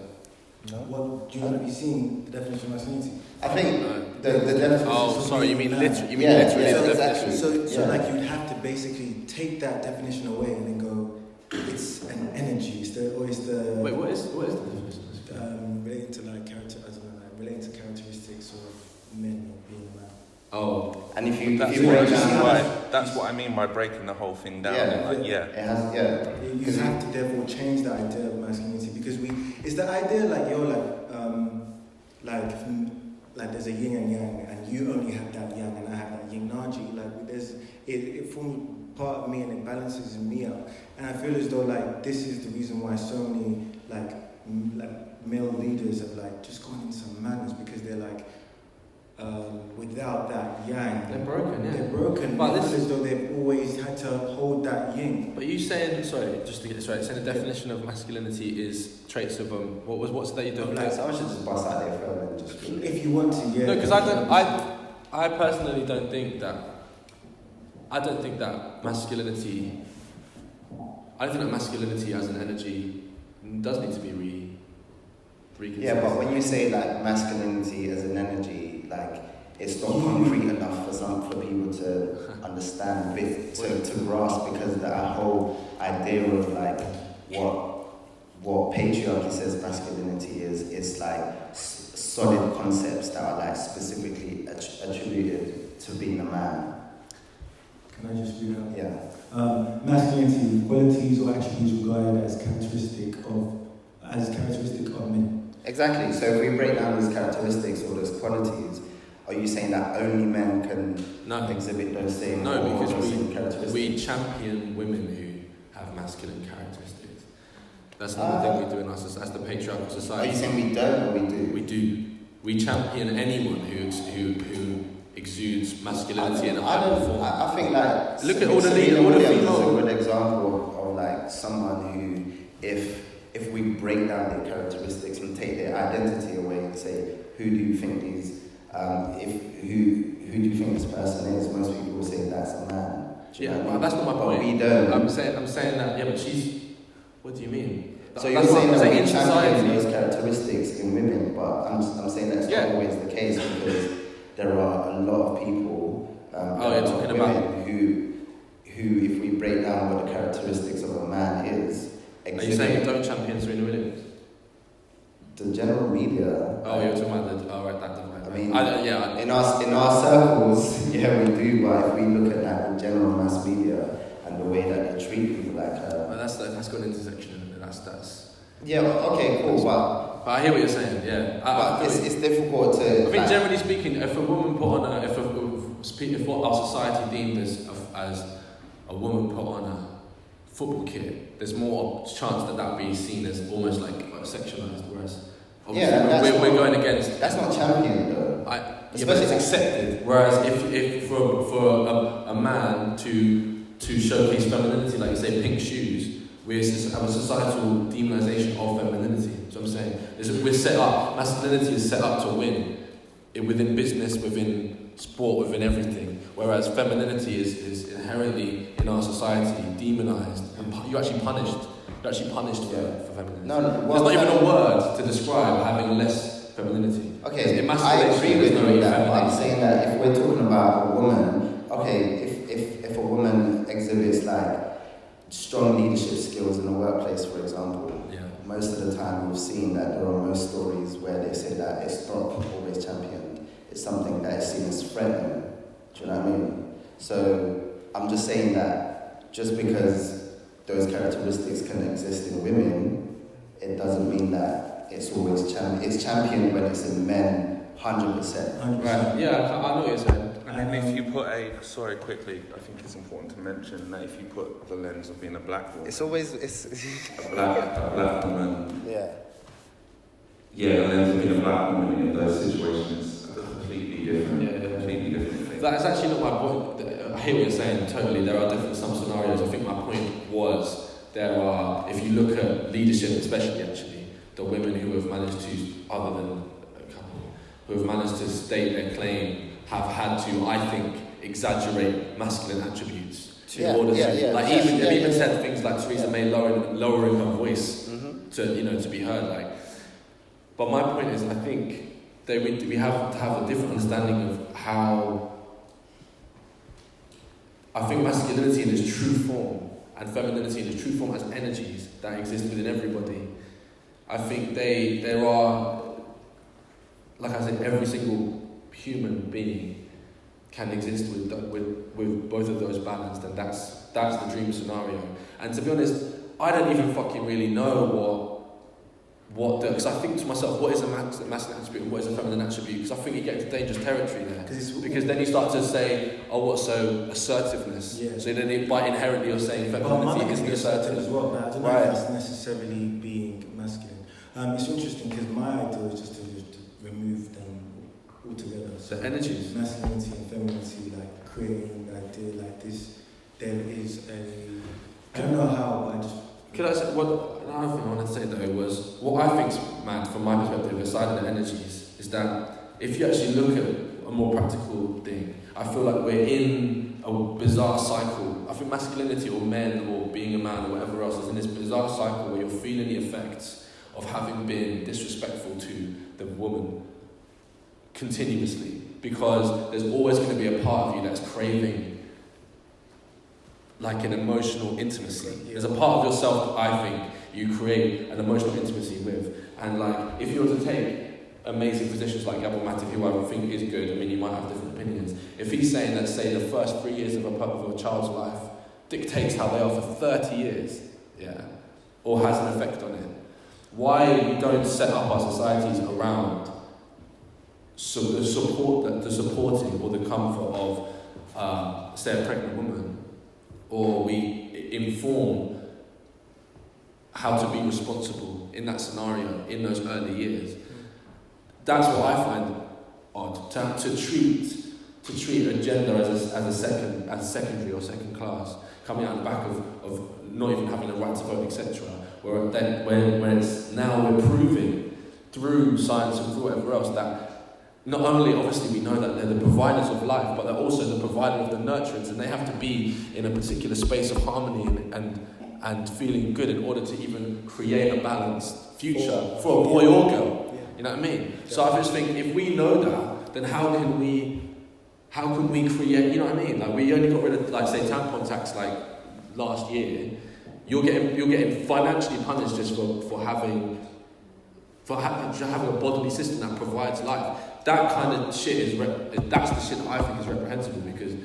S1: No? What do you want to be seeing the definition of masculinity?
S2: I think the definition.
S3: Oh, sorry, you mean literally? You mean
S2: Yeah,
S3: literally
S2: yeah,
S3: the
S2: exactly.
S3: definition?
S1: So like you'd have to basically take that definition away and then go, it's an energy.
S3: Wait, what is the definition?
S1: Relating to like relating to characteristics or
S3: Oh.
S2: And if you
S4: That's
S2: break down,
S4: that's what I mean by breaking the whole thing down.
S2: Yeah.
S4: Like, yeah.
S2: it has, yeah.
S1: You have to therefore change the idea of masculinity because it's the idea like like there's a yin and yang and you only have that yang and I have that yin naji. Like it forms part of me and it balances me out. And I feel as though like this is the reason why so many like male leaders have like just gone into madness because they're like without that yang.
S3: They're broken, yeah.
S1: They're broken.
S3: But
S1: But
S3: this
S1: as though they've always had to hold that yin.
S3: But you saying, sorry, just to get this right, saying the definition of masculinity is traits of what's that you do?
S2: Like, someone should just bust out their phone and just.
S1: If you want to, yeah.
S3: No, because I personally don't think that. I don't think that masculinity. I don't think that masculinity as an energy does need to be reconsidered.
S2: Yeah, but when you say like masculinity as an energy, like it's not concrete enough for people to understand, to grasp, because that whole idea of like what patriarchy says masculinity is like solid concepts that are like specifically attributed to being a man.
S1: Can I just read out?
S2: Yeah.
S1: Masculinity, qualities or attributes regarded as characteristic of men.
S2: Exactly. So if we break down those characteristics or those qualities, are you saying that only men can exhibit those same characteristics?
S3: we champion women who have masculine characteristics. That's not the thing we do in us as the patriarchal society.
S2: Are you saying we don't or we do?
S3: We do. We champion anyone who exudes masculinity in a high form.
S2: I think like
S3: look at all the females.
S2: Is a good example of like someone who, if we break down their characteristics and take their identity away and say, who do you think these, who do you think this person is? Most people will say that's a man.
S3: Yeah, but that's not my point.
S2: We don't.
S3: I'm saying that. Yeah, but she's. What do you mean?
S2: So you're saying that we
S3: in
S2: champion
S3: society
S2: those characteristics in women, but I'm saying that's not always the case because there are a lot of people.
S3: You're talking about
S2: who, if we break down what the characteristics of a man is.
S3: Are you saying you don't champion Serena Williams?
S2: The general media.
S3: Oh, you're talking about that divide.
S2: I mean,
S3: yeah.
S2: In our circles, yeah, we do. But if we look at like the general mass media and the way that they treat people like her,
S3: Well, that's got an intersection. That's.
S2: Yeah. Okay. Cool. But
S3: I hear what you're saying. Yeah.
S2: But it's difficult to.
S3: I think generally speaking, if a woman put on if what our society deemed as a woman put on a football kit, there's more chance that be seen as almost like sexualized, whereas obviously we're going against.
S2: That's not champion though.
S3: But it's accepted. Whereas if for a man to showcase femininity, like you say, pink shoes, we have a societal demonization of femininity. So I'm saying we're set up. Masculinity is set up to win within business, within sport, within everything. Whereas femininity is inherently in our society demonized, and you're actually punished. You're actually punished for femininity.
S2: No,
S3: there's not even a word to describe having less femininity.
S2: Okay, I agree with you with that, but I'm saying that if we're talking about a woman, if a woman exhibits like strong leadership skills in the workplace, for example, most of the time we've seen that there are most stories where they say that it's not always championed. It's something that is seen as threatening. Do you know what I mean? So I'm just saying that just because those characteristics can exist in women, it doesn't mean that it's always championed. It's championed when it's in men, 100%.
S3: Right. Yeah, I know what you're saying.
S4: And then if you put sorry, quickly, I think it's important to mention that if you put the lens of being a black woman,
S2: It's always
S4: a black woman.
S2: Yeah.
S4: Yeah, the lens of being a black woman in those situations are completely different. Completely different things.
S3: That's actually not my point. I hear what you're saying totally. There are some scenarios. I think my point was there are, if you look at leadership, especially actually, the women who have managed to, other than a couple, who have managed to state their claim, have had to, I think, exaggerate masculine attributes in order to, like even said things like Theresa May lowering her voice to be heard. Like, but my point is, I think that we have to have a different understanding of how. I think masculinity in its true form and femininity in its true form as energies that exist within everybody. I think there are, like I said, every single human being can exist with both of those balanced, then that's the dream scenario. And to be honest, I don't even fucking really know because I think to myself, what is a masculine attribute and what is a feminine attribute? Because I think you get into dangerous territory there. Because then you start to say, oh, what, so assertiveness? Yeah. So then by inherently you're saying femininity isn't assertive
S1: as well. But I don't know if that's necessarily being masculine. It's interesting because my idea is just to remove them altogether.
S3: So energies.
S1: Masculinity and femininity, like creating an idea like this, there is I don't know how, but I just...
S3: Could I say, another thing I wanted to say though was, what I think's mad from my perspective, aside of the energies, is that if you actually look at a more practical thing, I feel like we're in a bizarre cycle. I think masculinity or men or being a man or whatever else is in this bizarre cycle where you're feeling the effects of having been disrespectful to the woman continuously, because there's always going to be a part of you that's craving like an emotional intimacy. There's a part of yourself that I think you create an emotional intimacy with. And like, if you were to take amazing physicians like Gabor Mate, who I think is good, I mean, you might have different opinions. If he's saying that, say, the first 3 years of a child's life dictates how they are for 30 years, or has an effect on it, why we don't set up our societies around the supporting or the comfort of, say, a pregnant woman, or we inform how to be responsible in that scenario in those early years. That's what I find odd, to treat a gender as a secondary or second class, coming out the back of not even having a right to vote, etc. Where then when it's now we're proving through science and through whatever else that not only obviously we know that they're the providers of life, but they're also the provider of the nurturance, and they have to be in a particular space of harmony and feeling good in order to even create a balanced future for a boy or girl. You know what I mean? So I just think if we know that, then how can we create? You know what I mean? Like we only got rid of, like, say, tampon tax like last year. You're getting financially punished just for having a bodily system that provides life. That kind of shit that's the shit that I think is reprehensible, because,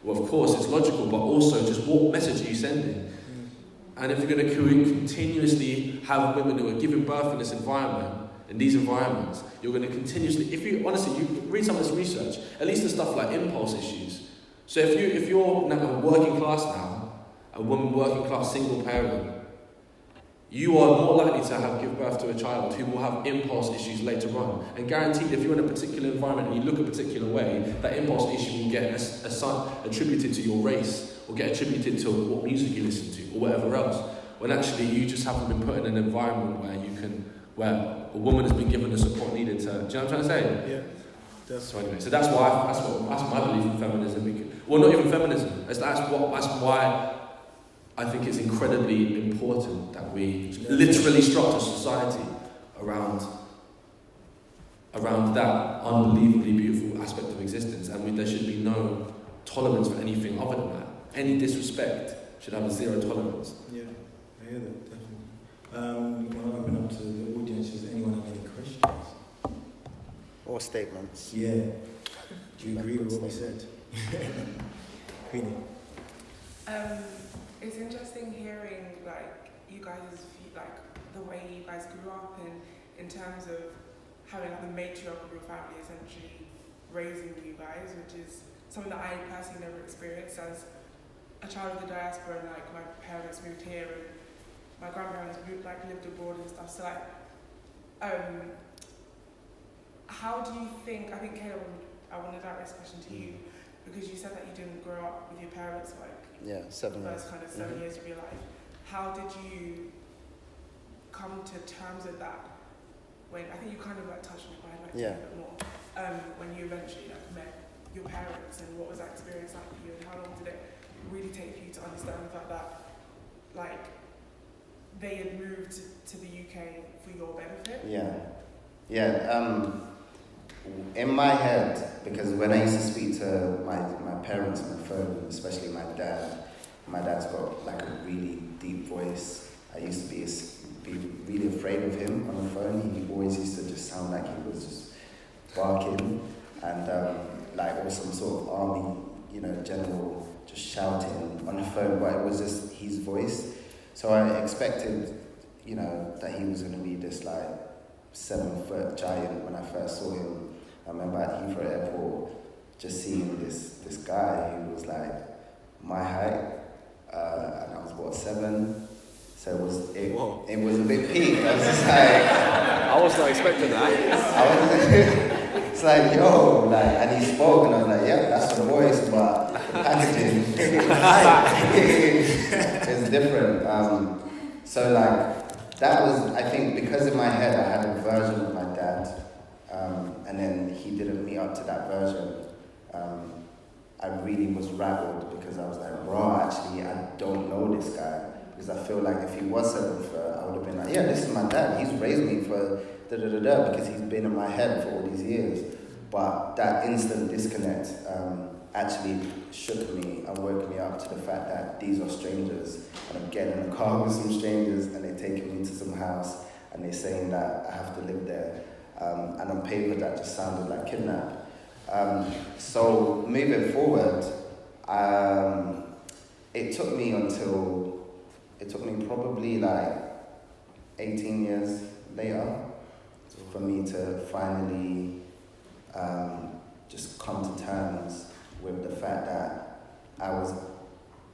S3: well, of course it's logical, but also just what message are you sending? And if you're going to continuously have women who are giving birth in this environment, in these environments, you're going to continuously, you read some of this research, at least the stuff like impulse issues. So if you're now working class now, a woman working class single parent, you are more likely to give birth to a child who will have impulse issues later on. And guaranteed, if you're in a particular environment and you look a particular way, that impulse issue will get attributed to your race, or get attributed to what music you listen to, or whatever else. When actually you just haven't been put in an environment where a woman has been given the support needed to. Do you know what I'm trying to say? Yeah. So anyway, so that's my belief in feminism. Well, not even feminism. That's why I think it's incredibly important that we literally structure society around that unbelievably beautiful aspect of existence, and there should be no tolerance for anything other than that. Any disrespect should have a zero tolerance.
S1: Yeah, I hear that, definitely. We want to open up to the audience. Does anyone have any questions?
S2: Or statements?
S1: Yeah. Do you agree with what we said? Queenie?
S5: It's interesting hearing you guys, the way you guys grew up in terms of having the matriarch of your family essentially raising you guys, which is something that I personally never experienced as a child of the diaspora. And my parents moved here and my grandparents lived abroad and stuff. So how do you think? I think Caleb, I want to direct this question to you, because you said that you didn't grow up with your parents
S2: 7 years.
S5: First kind of 7 years of your life. How did you come to terms with that? When I think you kind of touched on it, but I'd like to hear a bit more. When you eventually met your parents, and what was that experience like for you, and how long did it really take for you to understand the fact that they had moved to the UK for your benefit?
S2: In my head, because when I used to speak to my parents on the phone, especially my dad's got a really deep voice. I used to be really afraid of him on the phone. He always used to just sound like he was just barking, and was some sort of army, general just shouting on the phone, but it was just his voice. So I expected, that he was going to be this like 7-foot giant when I first saw him. I remember at Heathrow Airport just seeing this guy who was like my height, and I was 7. So it was a bit peak. I was just like,
S3: I was not expecting that.
S2: it's like, yo, and he spoke, and I was like, yeah, that's the voice, but the packaging is different. So that was, I think, because in my head I had a version of my dad, and then he didn't meet up to that version. I really was rattled because I was like, bro, actually, I don't know this guy. Because I feel like if he was 7 foot, I would have been like, yeah, this is my dad. He's raised me for da-da-da-da, because he's been in my head for all these years. But that instant disconnect actually shook me and woke me up to the fact that these are strangers. And I'm getting in a car with some strangers, and they're taking me to some house, and they're saying that I have to live there. And on paper, that just sounded like kidnap. So moving forward, it took me probably like 18 years later for me to finally just come to terms with the fact that I was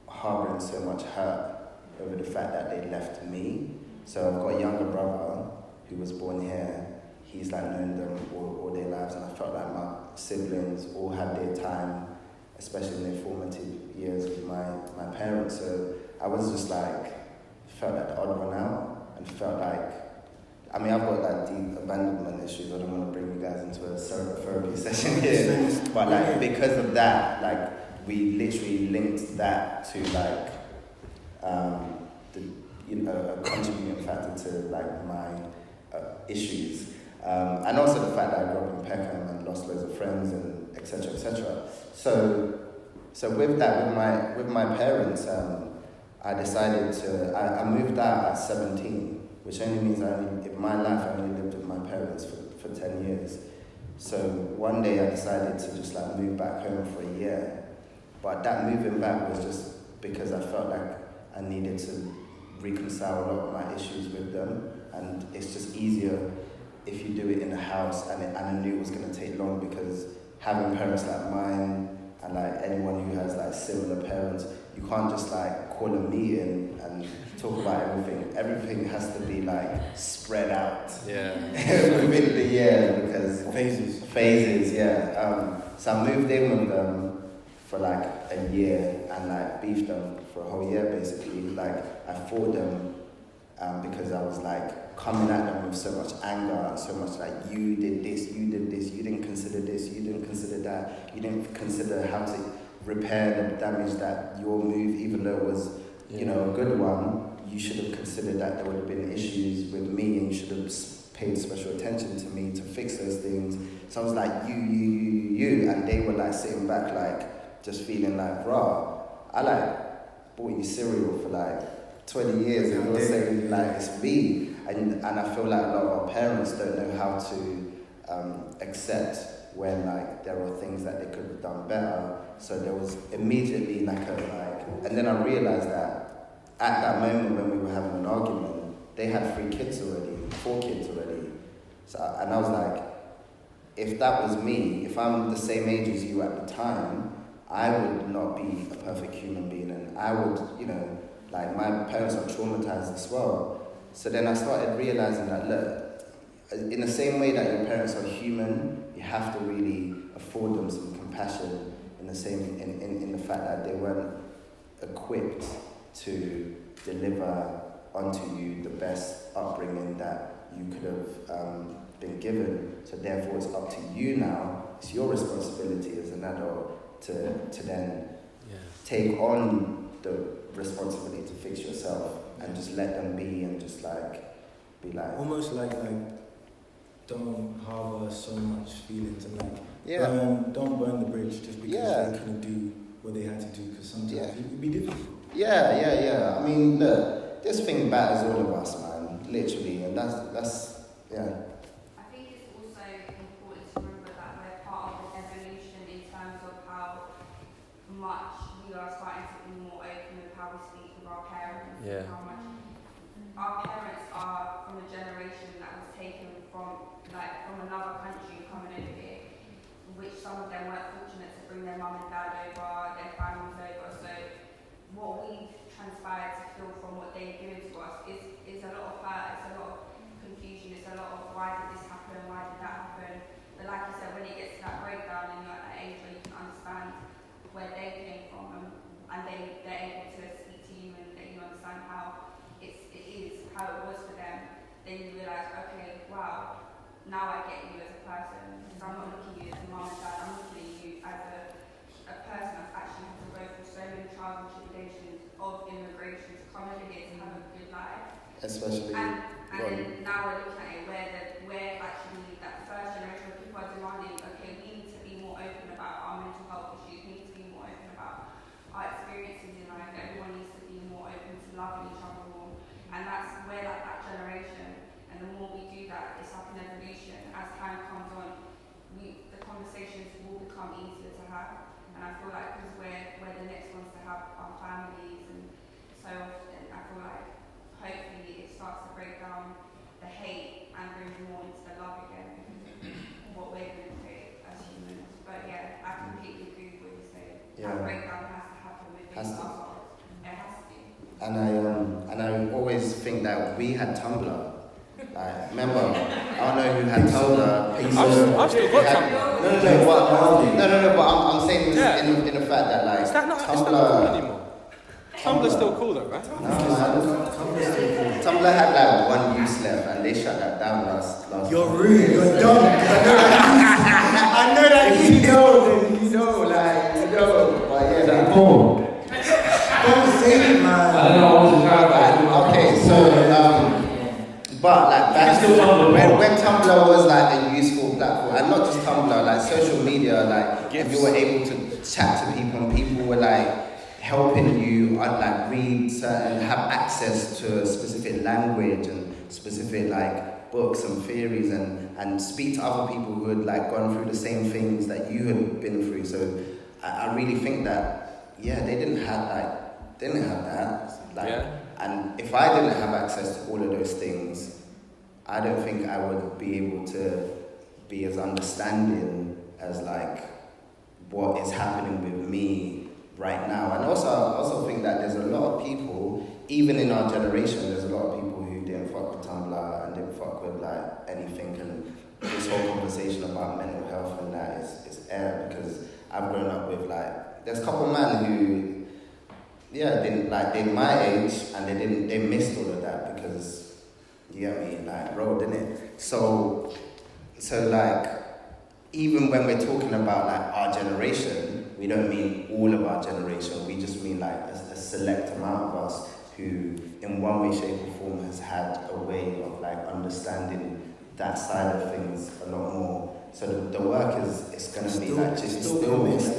S2: harboring so much hurt over the fact that they left me. So I've got a younger brother who was born here. He's like known them all their lives, and I felt like my siblings all had their time, especially in their formative years with my parents. So I was just like, felt like the odd one out, and felt like, I've got like deep abandonment issues. I don't want to bring you guys into a therapy session here, but because of that, we literally linked that to a contributing factor to my issues, and also the fact that I grew up in Peckham and lost loads of friends and etc. etc. So with that, with my parents, I decided I moved out at 17, which only means in my life I only lived with my parents for 10 years. So one day I decided to just move back home for a year. But that moving back was just because I felt like I needed to reconcile a lot of my issues with them. And it's just easier if you do it in a house, and I knew it was going to take long, because having parents like mine, and anyone who has similar parents, you can't just call a meeting and talk about everything. Everything has to be spread out within the year, because phases, yeah. So I moved in with them for a year and beefed them for a whole year basically. I fought them because I was coming at them with so much anger and so much you did this, you didn't consider this, you didn't consider that, you didn't consider how to repair the damage that your move, even though it was a good one, you should have considered that there would have been issues with me, and you should have paid special attention to me to fix those things. So I was you, and they were sitting back just feeling raw. I bought you cereal for 20 years, and you're saying it's me. And I feel a lot of our parents don't know how to accept when there are things that they could have done better. So there was immediately and then I realized that at that moment when we were having an argument, they had 4 kids already. So and I was if that was me, if I'm the same age as you at the time, I would not be a perfect human being, and I would, my parents are traumatized as well. So then I started realizing that, look, in the same way that your parents are human, you have to really afford them some compassion in the fact that they weren't equipped to deliver onto you the best upbringing that you could have been given. So therefore it's up to you now, it's your responsibility as an adult to then take on the responsibility to fix yourself, and just let them be, and just be
S1: almost don't harbor so much feelings, and don't burn the bridge just because they couldn't do what they had to do, because sometimes it would be difficult.
S2: Yeah. I mean, look, this thing batters all of us, man, literally, and that's
S6: I think it's also important to remember that we're part of the evolution in terms of where they came from, and they're able to speak to you and let you understand how it was for them, then you realise, okay, wow, now I get you as a person, because I'm not looking at you as a mum and dad, I'm looking at you as a person that's actually had to go through so many trials and tribulations of immigration to come over here to have a good life.
S2: Especially.
S6: And then now we're looking at it where actually that first generation of people are demanding, okay, we need to be more open about our mental health issues, we need to be more open about our experiences in life, everyone needs to be more open to loving each other more. And that's where that generation, and the more we do that, it's like an evolution. As time comes on, the conversations will become easier to have. And I feel like because we're the next ones to have our families, and so often I feel like hopefully it starts to break down the hate and bring more into the love again, what we're going to create as humans. But yeah, I completely agree with what you say. That breakdown has to happen within ourselves. It has to.
S2: And I always think that we had Tumblr. Remember, I don't know who had Tumblr.
S3: I've still got Tumblr.
S2: No, but I'm saying in the fact that like
S3: Tumblr.
S2: Tumblr.
S3: It's not cool anymore. Tumblr's still cool though, right?
S2: Tumblr had like one use left, and they shut that down last.
S1: You're rude. You're dumb. I know that you know.
S2: But yeah, that
S4: Paul.
S1: Don't say it, man.
S4: I don't know what to clarify.
S2: Okay, so but like back when Tumblr was like a useful platform, and not just Tumblr, like social media, like if you were able to chat to people, and people were like helping you like read certain, have access to a specific language and specific like books and theories, and speak to other people who had like gone through the same things that you had been through. So I really think that they didn't have that. Like, and if I didn't have access to all of those things, I don't think I would be able to be as understanding as like what is happening with me right now. And also, I also think that there's a lot of people, even in our generation, there's a lot of people who didn't fuck with Tumblr and didn't fuck with like anything. And this whole conversation about mental health and that is air, because I've grown up with like, there's a couple of men who they're my age, and they missed all of that because, you get me, like, bro, didn't it? So like, even when we're talking about like our generation, we don't mean all of our generation, we just mean like a select amount of us who, in one way, shape or form, has had a way of like understanding that side of things a lot more. So the work is going to be like just still
S1: need to,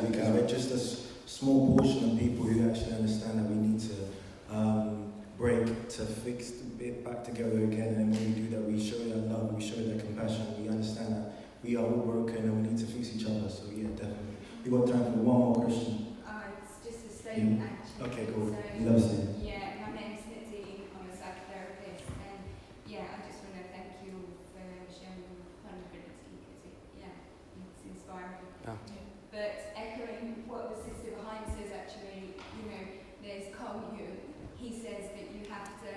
S1: because we're just a small portion of people who actually understand that we need to break to fix it back together again. And when we do that, we show that love, we show that compassion, we understand that we are all broken and we need to fix each other. So yeah, definitely. We got time for one more question.
S7: It's just a statement, actually.
S1: Okay, cool.
S7: So,
S1: Love it.
S7: Yeah, my name's Nadine. I'm a psychotherapist, and I just want to thank you for sharing your vulnerability, because it's inspiring.
S3: Yeah.
S7: But echoing what the sister behind says, actually, there's Carl Jung. He says that you have to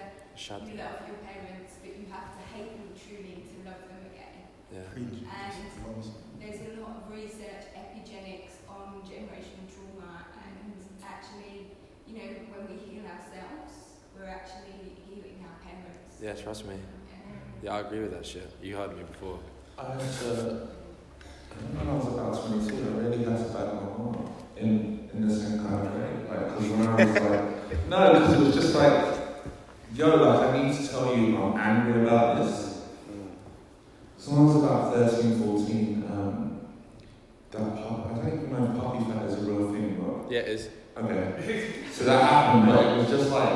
S7: love your parents, but you have to hate them truly to love them again.
S3: Yeah.
S7: And there's a lot of research, epigenetics on generational trauma, and actually, when we heal ourselves, we're actually healing our parents.
S3: Yeah, trust me. Yeah, I agree with that shit. You heard me before.
S4: When I was about 22, I really had to battle my mom in the same kind of way. Like, because when I was like, no, because it was just like, yo, like, I need to tell you I'm angry about this. So when I was about 13, 14, I don't even know if puppy fat is a real thing, but...
S3: Yeah, it is.
S4: Okay. So that happened, but it was just like,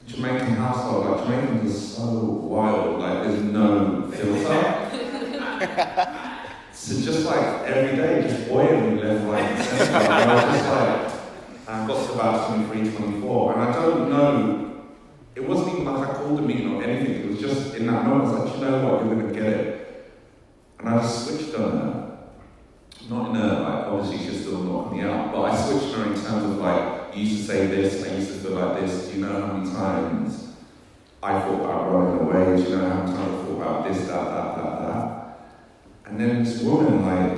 S4: Jamaican household, like, Jamaicans are so wild, like, there's no filter. So just like every day, just boiling left, right, and centre. And I was just like, I got to about 23, 24, and I don't know, it wasn't even like I called a meeting or anything, it was just in that moment, I was like, you know what, you're going to get it. And I just switched on her. Not in a, like, obviously she's still knocking me out, but I switched her in terms of like, you used to say this, I used to feel like this, do you know how many times I thought about running away, do you know how many times I thought about this, that. And then this woman, like,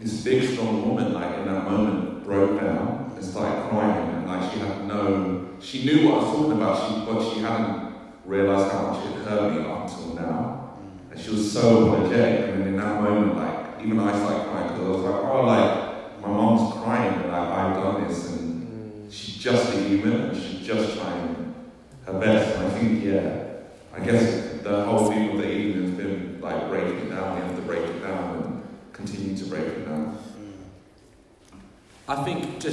S4: this big, strong woman, like in that moment, broke down and started crying, and like she knew what I was talking about, but she hadn't realised how much it hurt me up until now. And she was so apologetic, and then in that moment, like, even I started crying, because I was like, oh, like, my mom's crying, and like, I've done this, and she's just a human, and she's just trying her best. And I think, I guess the whole theme of the evening has been like breaking it down. We have to break it down and continue to break it down.
S3: I think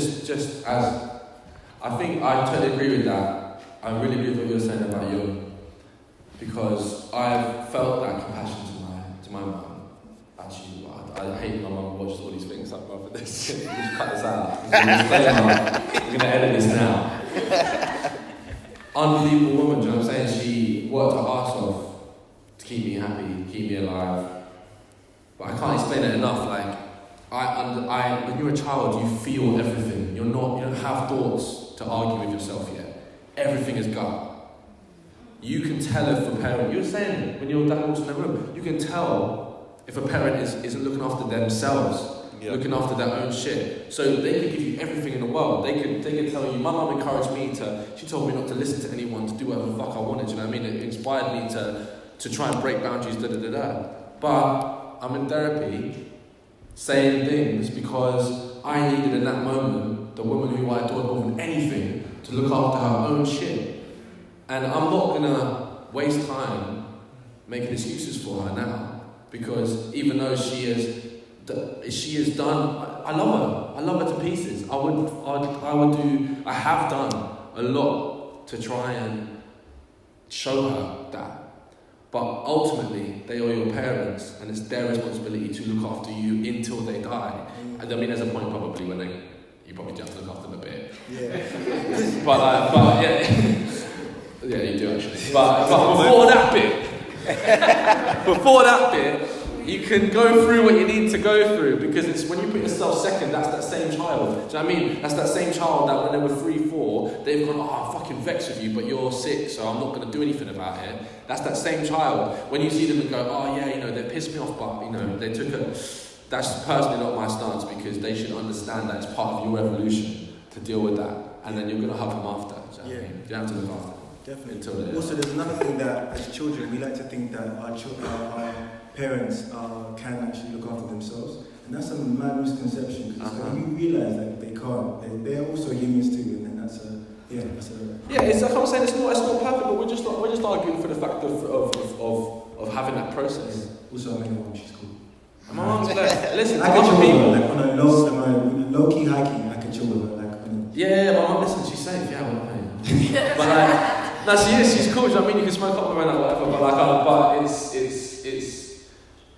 S3: I think I totally agree with that. I really agree with what you were saying about you, because I've felt that compassion to my mum. Actually, I hate my mum watches all these things. I'm for this. You should cut this out. We're gonna edit this now. Unbelievable woman, do you know what I'm saying? She worked her arse off to keep me happy, keep me alive. But I can't explain it enough. Like, when you're a child, you feel everything. You don't have thoughts to argue with yourself yet. Everything is gut. You can tell if a parent, you were saying when your dad walks in the room, you can tell if a parent isn't looking after themselves. Looking after their own shit. So they could give you everything in the world. They could tell you, my mum encouraged me she told me not to listen to anyone, to do whatever the fuck I wanted, you know what I mean? It inspired me to try and break boundaries, But I'm in therapy saying things because I needed in that moment the woman who I adored more than anything to look after her own shit. And I'm not gonna waste time making excuses for her now, because even though she has done, I love her to pieces. I have done a lot to try and show her that. But ultimately, they are your parents, and it's their responsibility to look after you until they die. And I mean, there's a point probably when you probably do have to look after them a bit. Yeah. but yeah, yeah, you do actually. But before that bit, you can go through what you need to go through, because it's when you put yourself second, that's that same child. Do you know what I mean? That's that same child that when they were 3, 4, they've gone, I'm fucking vexed with you, but you're 6, so I'm not going to do anything about it. That's that same child. When you see them and go, they pissed me off, but, they took that's personally not my stance, because they should understand that it's part of your evolution to deal with that. And then you're going to hug them after. Do you know what I mean? You have to look after them.
S1: Definitely. Also, there's another thing that as children, we like to think that our parents can actually look after themselves, and that's a mad misconception, because when you realise that they can't, they're also humans too, and then that's it's like I'm saying, it's not perfect, but we're just arguing for the fact of having that process. Also, I mean, my mum, she's cool. My mum's like, listen, I can chill with her, like on a low key, high key, I can chill with her, like.
S3: My mum, listen, she's safe, but no, she is. She's cool. I mean, you can smoke up around that, whatever.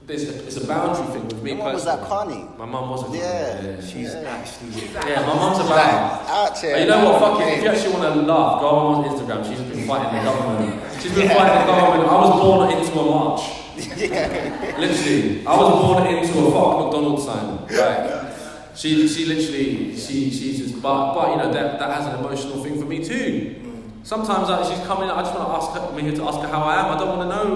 S3: But it's a boundary thing with me.
S2: What was that, Connie?
S3: My mum wasn't.
S1: Yeah, she's actually.
S3: Yeah, my mum's about.
S2: Out here.
S3: You know what? Fuck it. If you actually want to laugh, go on Instagram. She's been fighting the government. She's been fighting the government. I was born into a march. Literally, I was born into a fuck McDonald's sign. Like, she's just. But that has an emotional thing for me too. Sometimes she's coming. I just want to ask her how I am. I don't want to know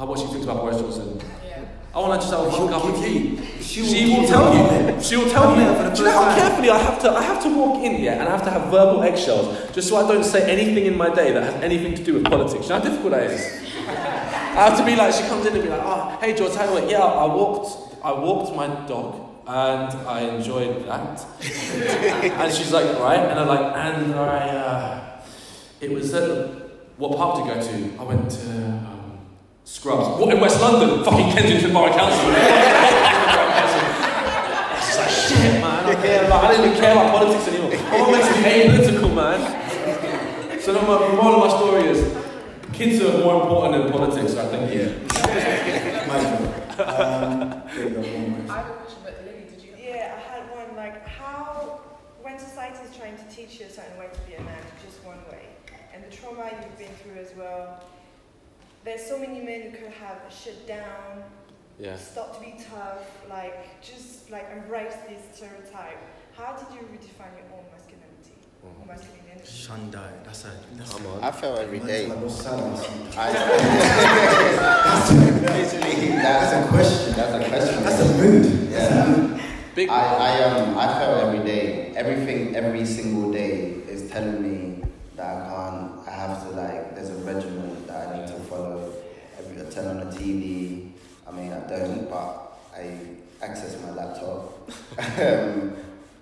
S3: what she thinks about Boris Johnson. Yeah. I want to just have a fucking cup of tea. She will tell you. She will tell you. Do you know how carefully I have to walk in here, and I have to have verbal eggshells just so I don't say anything in my day that has anything to do with politics. You know how difficult that is. I have to be like, she comes in and be like, hey George, how do I walked my dog. And I enjoyed that. And she's like, right? And I'm like, it was what pub to go to? I went to Scrubs. What, in West London? Fucking Kensington Borough Council. It's just like, shit, man. I don't even care about politics anymore. I want to make me apolitical, man. So the moral of my story is, kids are more important than politics, I think.
S1: Yeah. My job. There you go.
S5: I have a question, but Lily, did you?
S8: Yeah, I had one. Like, when society is trying to teach you a certain way to be a man, just one way, and the trauma you've been through as well, there's so many men who could have shut down, stop to be tough, just embrace this stereotype. How did you redefine your own masculinity? Or masculinity?
S1: Shandai. That's
S2: I feel every day.
S1: That's a question.
S2: That's a question.
S1: That's a mood.
S2: Yeah.
S3: Big
S2: I felt every day, every single day is telling me that I have to there's a regimen that I need to follow. I turn on the TV, I mean I don't, but I access my laptop.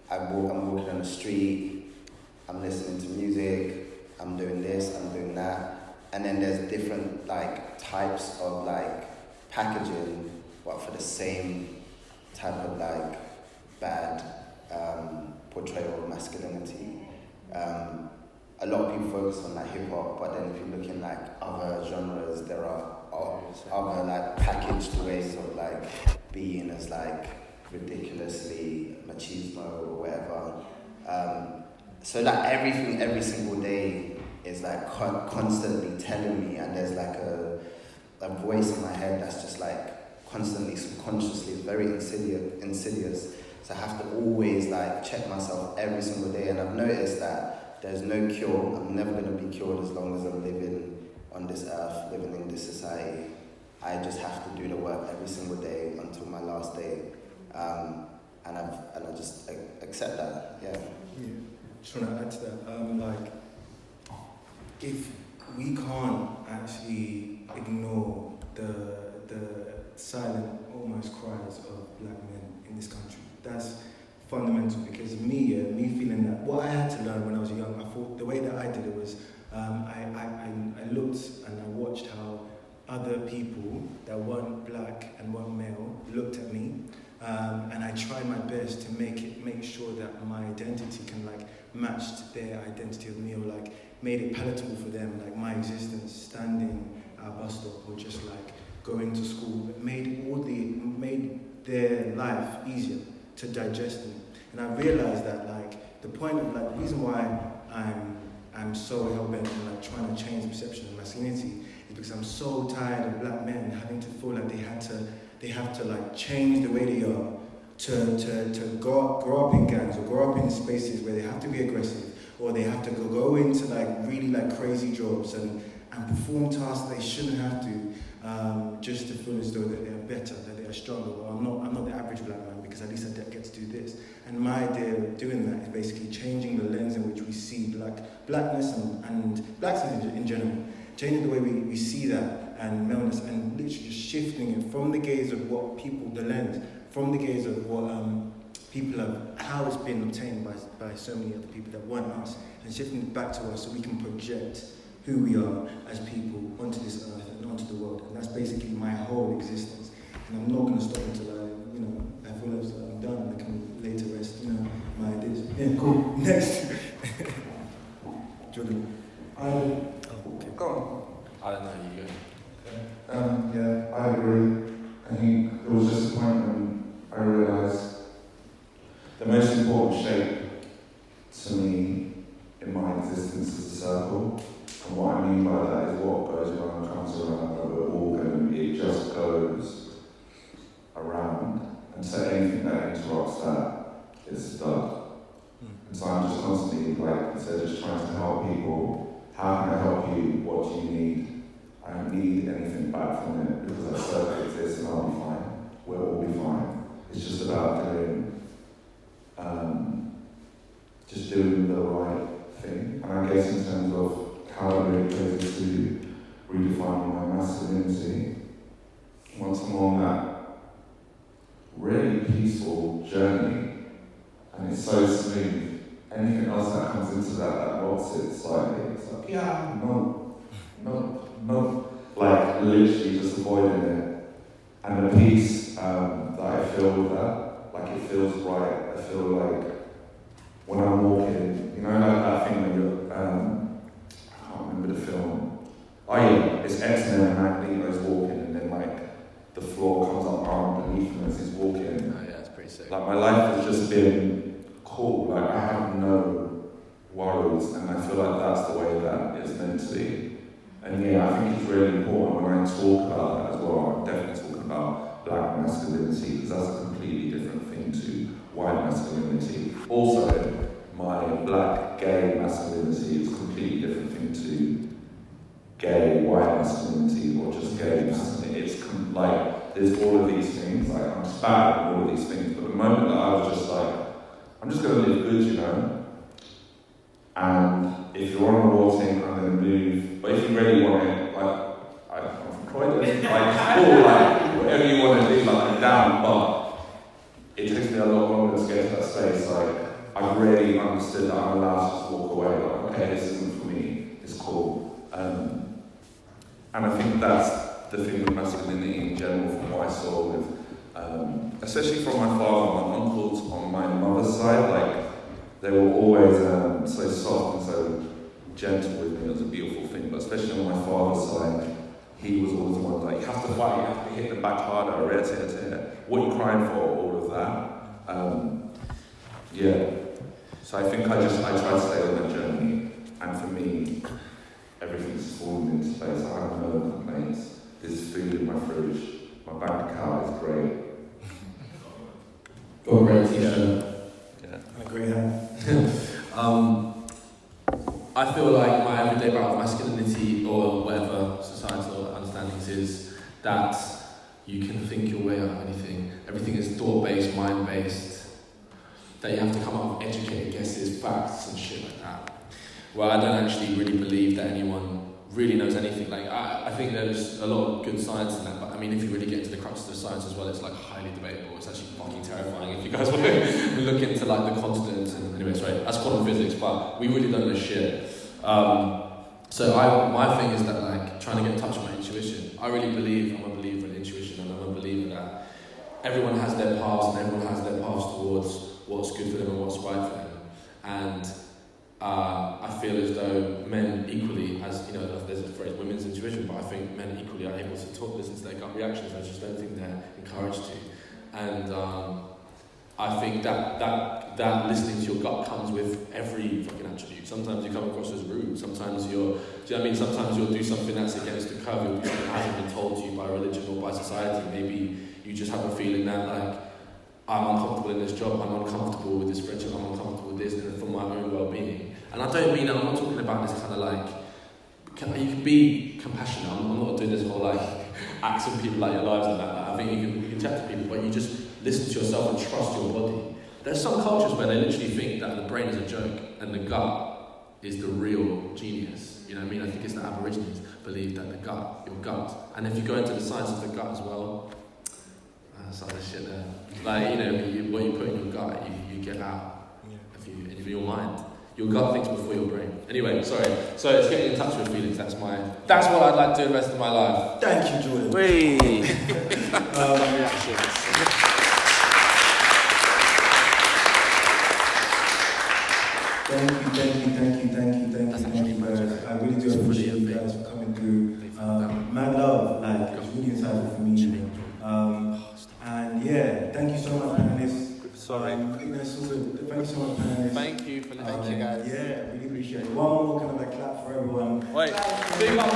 S2: I'm walking on the street, I'm listening to music, I'm doing this, I'm doing that. And then there's different types of packaging, but for the same type of bad portrayal of masculinity. A lot of people focus on hip hop, but then if you look in other genres, there are other packaged ways of being as ridiculously machismo or whatever. So everything every single day is constantly telling me, and there's a voice in my head that's just constantly, subconsciously, very insidious. So I have to always check myself every single day, and I've noticed that there's no cure. I'm never going to be cured as long as I'm living on this earth, living in this society. I just have to do the work every single day until my last day, and I just accept that. Yeah.
S1: Just want to add to that. If we can't actually ignore the silent, almost cries of black men in this country, that's fundamental. Because me feeling that what I had to learn when I was young, I thought the way that I did it was I looked and I watched how other people that weren't black and weren't male looked at me, and I tried my best to make sure that my identity can matched their identity of me, or made it palatable for them, my existence standing at a bus stop or just going to school, made their life easier to digest them. And I realized that the point of the reason why I'm so hell-bent on trying to change the perception of masculinity is because I'm so tired of black men having to feel like they have to change the way they are to grow up in gangs or grow up in spaces where they have to be aggressive, or they have to go into really crazy jobs and perform tasks they shouldn't have to, just to feel as though that they are better, that they are stronger. Well, I'm not the average black man because at least I get to do this. And my idea of doing that is basically changing the lens in which we see blackness and blacks in general, changing the way we see that and maleness, and literally just shifting it from the gaze of what people, the lens, from the gaze of what people have, how it's been obtained by so many other people that weren't us, and shifting it back to us so we can project who we are as people onto this earth and onto the world. And that's basically my whole existence. And I'm not going to stop until I feel as I'm done and I can lay to rest, my ideas. Yeah, cool. Next. Jordan.
S4: Okay. Go on.
S3: I don't know, you go.
S4: Yeah, I agree. I think there was just a point when I realised the most important shape to me in my existence is a circle. And what I mean by that is what goes around comes around, that we're all going to, it just goes around. And so anything that interrupts that is a dud. And so I'm just constantly, instead of just trying to help people, how can I help you? What do you need? I don't need anything back from it because that circle exists and I'll be fine. We'll all be fine. It's just about doing the right thing. And I guess in terms of how it really plays into redefining my masculinity, once I'm on that really peaceful journey, and it's so smooth, anything else that comes into that rocks it slightly. It's no. Literally just avoiding it. And the peace that I feel with that, it feels right. I feel like when I'm walking, that thing when you're, I can't remember the film. Oh yeah, it's X-Men and Magneto's walking, and then the floor comes up underneath him as he's walking.
S3: Oh yeah, that's pretty sick.
S4: My life has just been cool. I have no worries, and I feel like that's the way that it's meant to be. And yeah, I think it's really important when I talk about that as well. I'm definitely talking about black masculinity, because that's a completely different thing to white masculinity. Also, my black gay masculinity is a completely different thing to gay white masculinity or just gay masculinity. It's there's all of these things. I'm just bad at all of these things, but the moment that I was just like, I'm just going to live good, you know? And if you're on a walking, I'm going to move. But if you really want it, like, I'm from Croydon, like, cool, like, whatever you want to do, like, I'm down. But it takes me a lot longer to get to that space. Like, I've really understood that I'm allowed to just walk away. Like, okay, this isn't for me. It's cool. And I think that's the thing with masculinity in general, from what I saw with, especially from my father, my uncles on my mother's side, like, they were always so soft and so gentle with me. It was a beautiful thing. But especially on my father's side, he was always the one like, you have to fight, you have to hit them back harder, what are you crying for, all of that. Yeah. So I think I try to stay on that journey, and for me, everything's fallen into place. I have no complaints. There's food in my fridge. My bank account is great.
S3: Got a great t-shirt.
S1: Yeah. And a great hat.
S3: I feel like my everyday about masculinity or whatever societal understandings is that you can think your way out of anything. Everything is thought-based, mind-based. That you have to come up with educated guesses, facts and shit like that. Well, I don't actually really believe that anyone really knows anything. Like, I think there's a lot of good science in that, but I mean, if you really get into the crux of the science as well, it's like highly debatable. It's actually fucking terrifying if you guys want to look into like the constants and anyway, sorry, that's quantum physics, but we really don't know shit. So my thing is that like trying to get in touch with my intuition. I really believe, I'm a believer in intuition, and I'm a believer that everyone has their paths and everyone has their paths towards what's good for them and what's right for them. And I feel as though men equally, as you know, there's a phrase, women's intuition, but I think men equally are able to listen to their gut reactions. I just don't think they're encouraged to. And I think that listening to your gut comes with every fucking attribute. Sometimes you come across as rude. Sometimes sometimes you'll do something that's against the curve. You'll do something that hasn't been told to you by religion or by society. Maybe you just have a feeling that like, I'm uncomfortable in this job, I'm uncomfortable with this friendship, I'm uncomfortable with this, and for my own well-being. And I don't mean that, I'm not talking about this kind of like, you can be compassionate, I'm not doing this whole like, accent people out your lives and that. I think you can chat to people, but you just listen to yourself and trust your body. There's some cultures where they literally think that the brain is a joke, and the gut is the real genius. You know what I mean? I think it's the Aborigines believe that your gut, and if you go into the science of the gut as well, that's other shit there. Like, you know, what you put in your gut, you get out. If your mind. Your gut thinks before your brain. Anyway, sorry. So it's getting in touch with feelings. That's what I'd like to do the rest of my life.
S1: Thank you, Jordan.
S3: Wait.
S1: Thank you, guys. I really do appreciate you guys for coming through. Mad love, like, it's really insightful for me. And yeah, thank you so much, panelists.
S3: Sorry.
S1: Thank you so much, panelists.
S3: Thank you for listening.
S2: Thank you, guys.
S1: Yeah, really appreciate it. One more kind of like clap for everyone.
S3: Wait. Big up,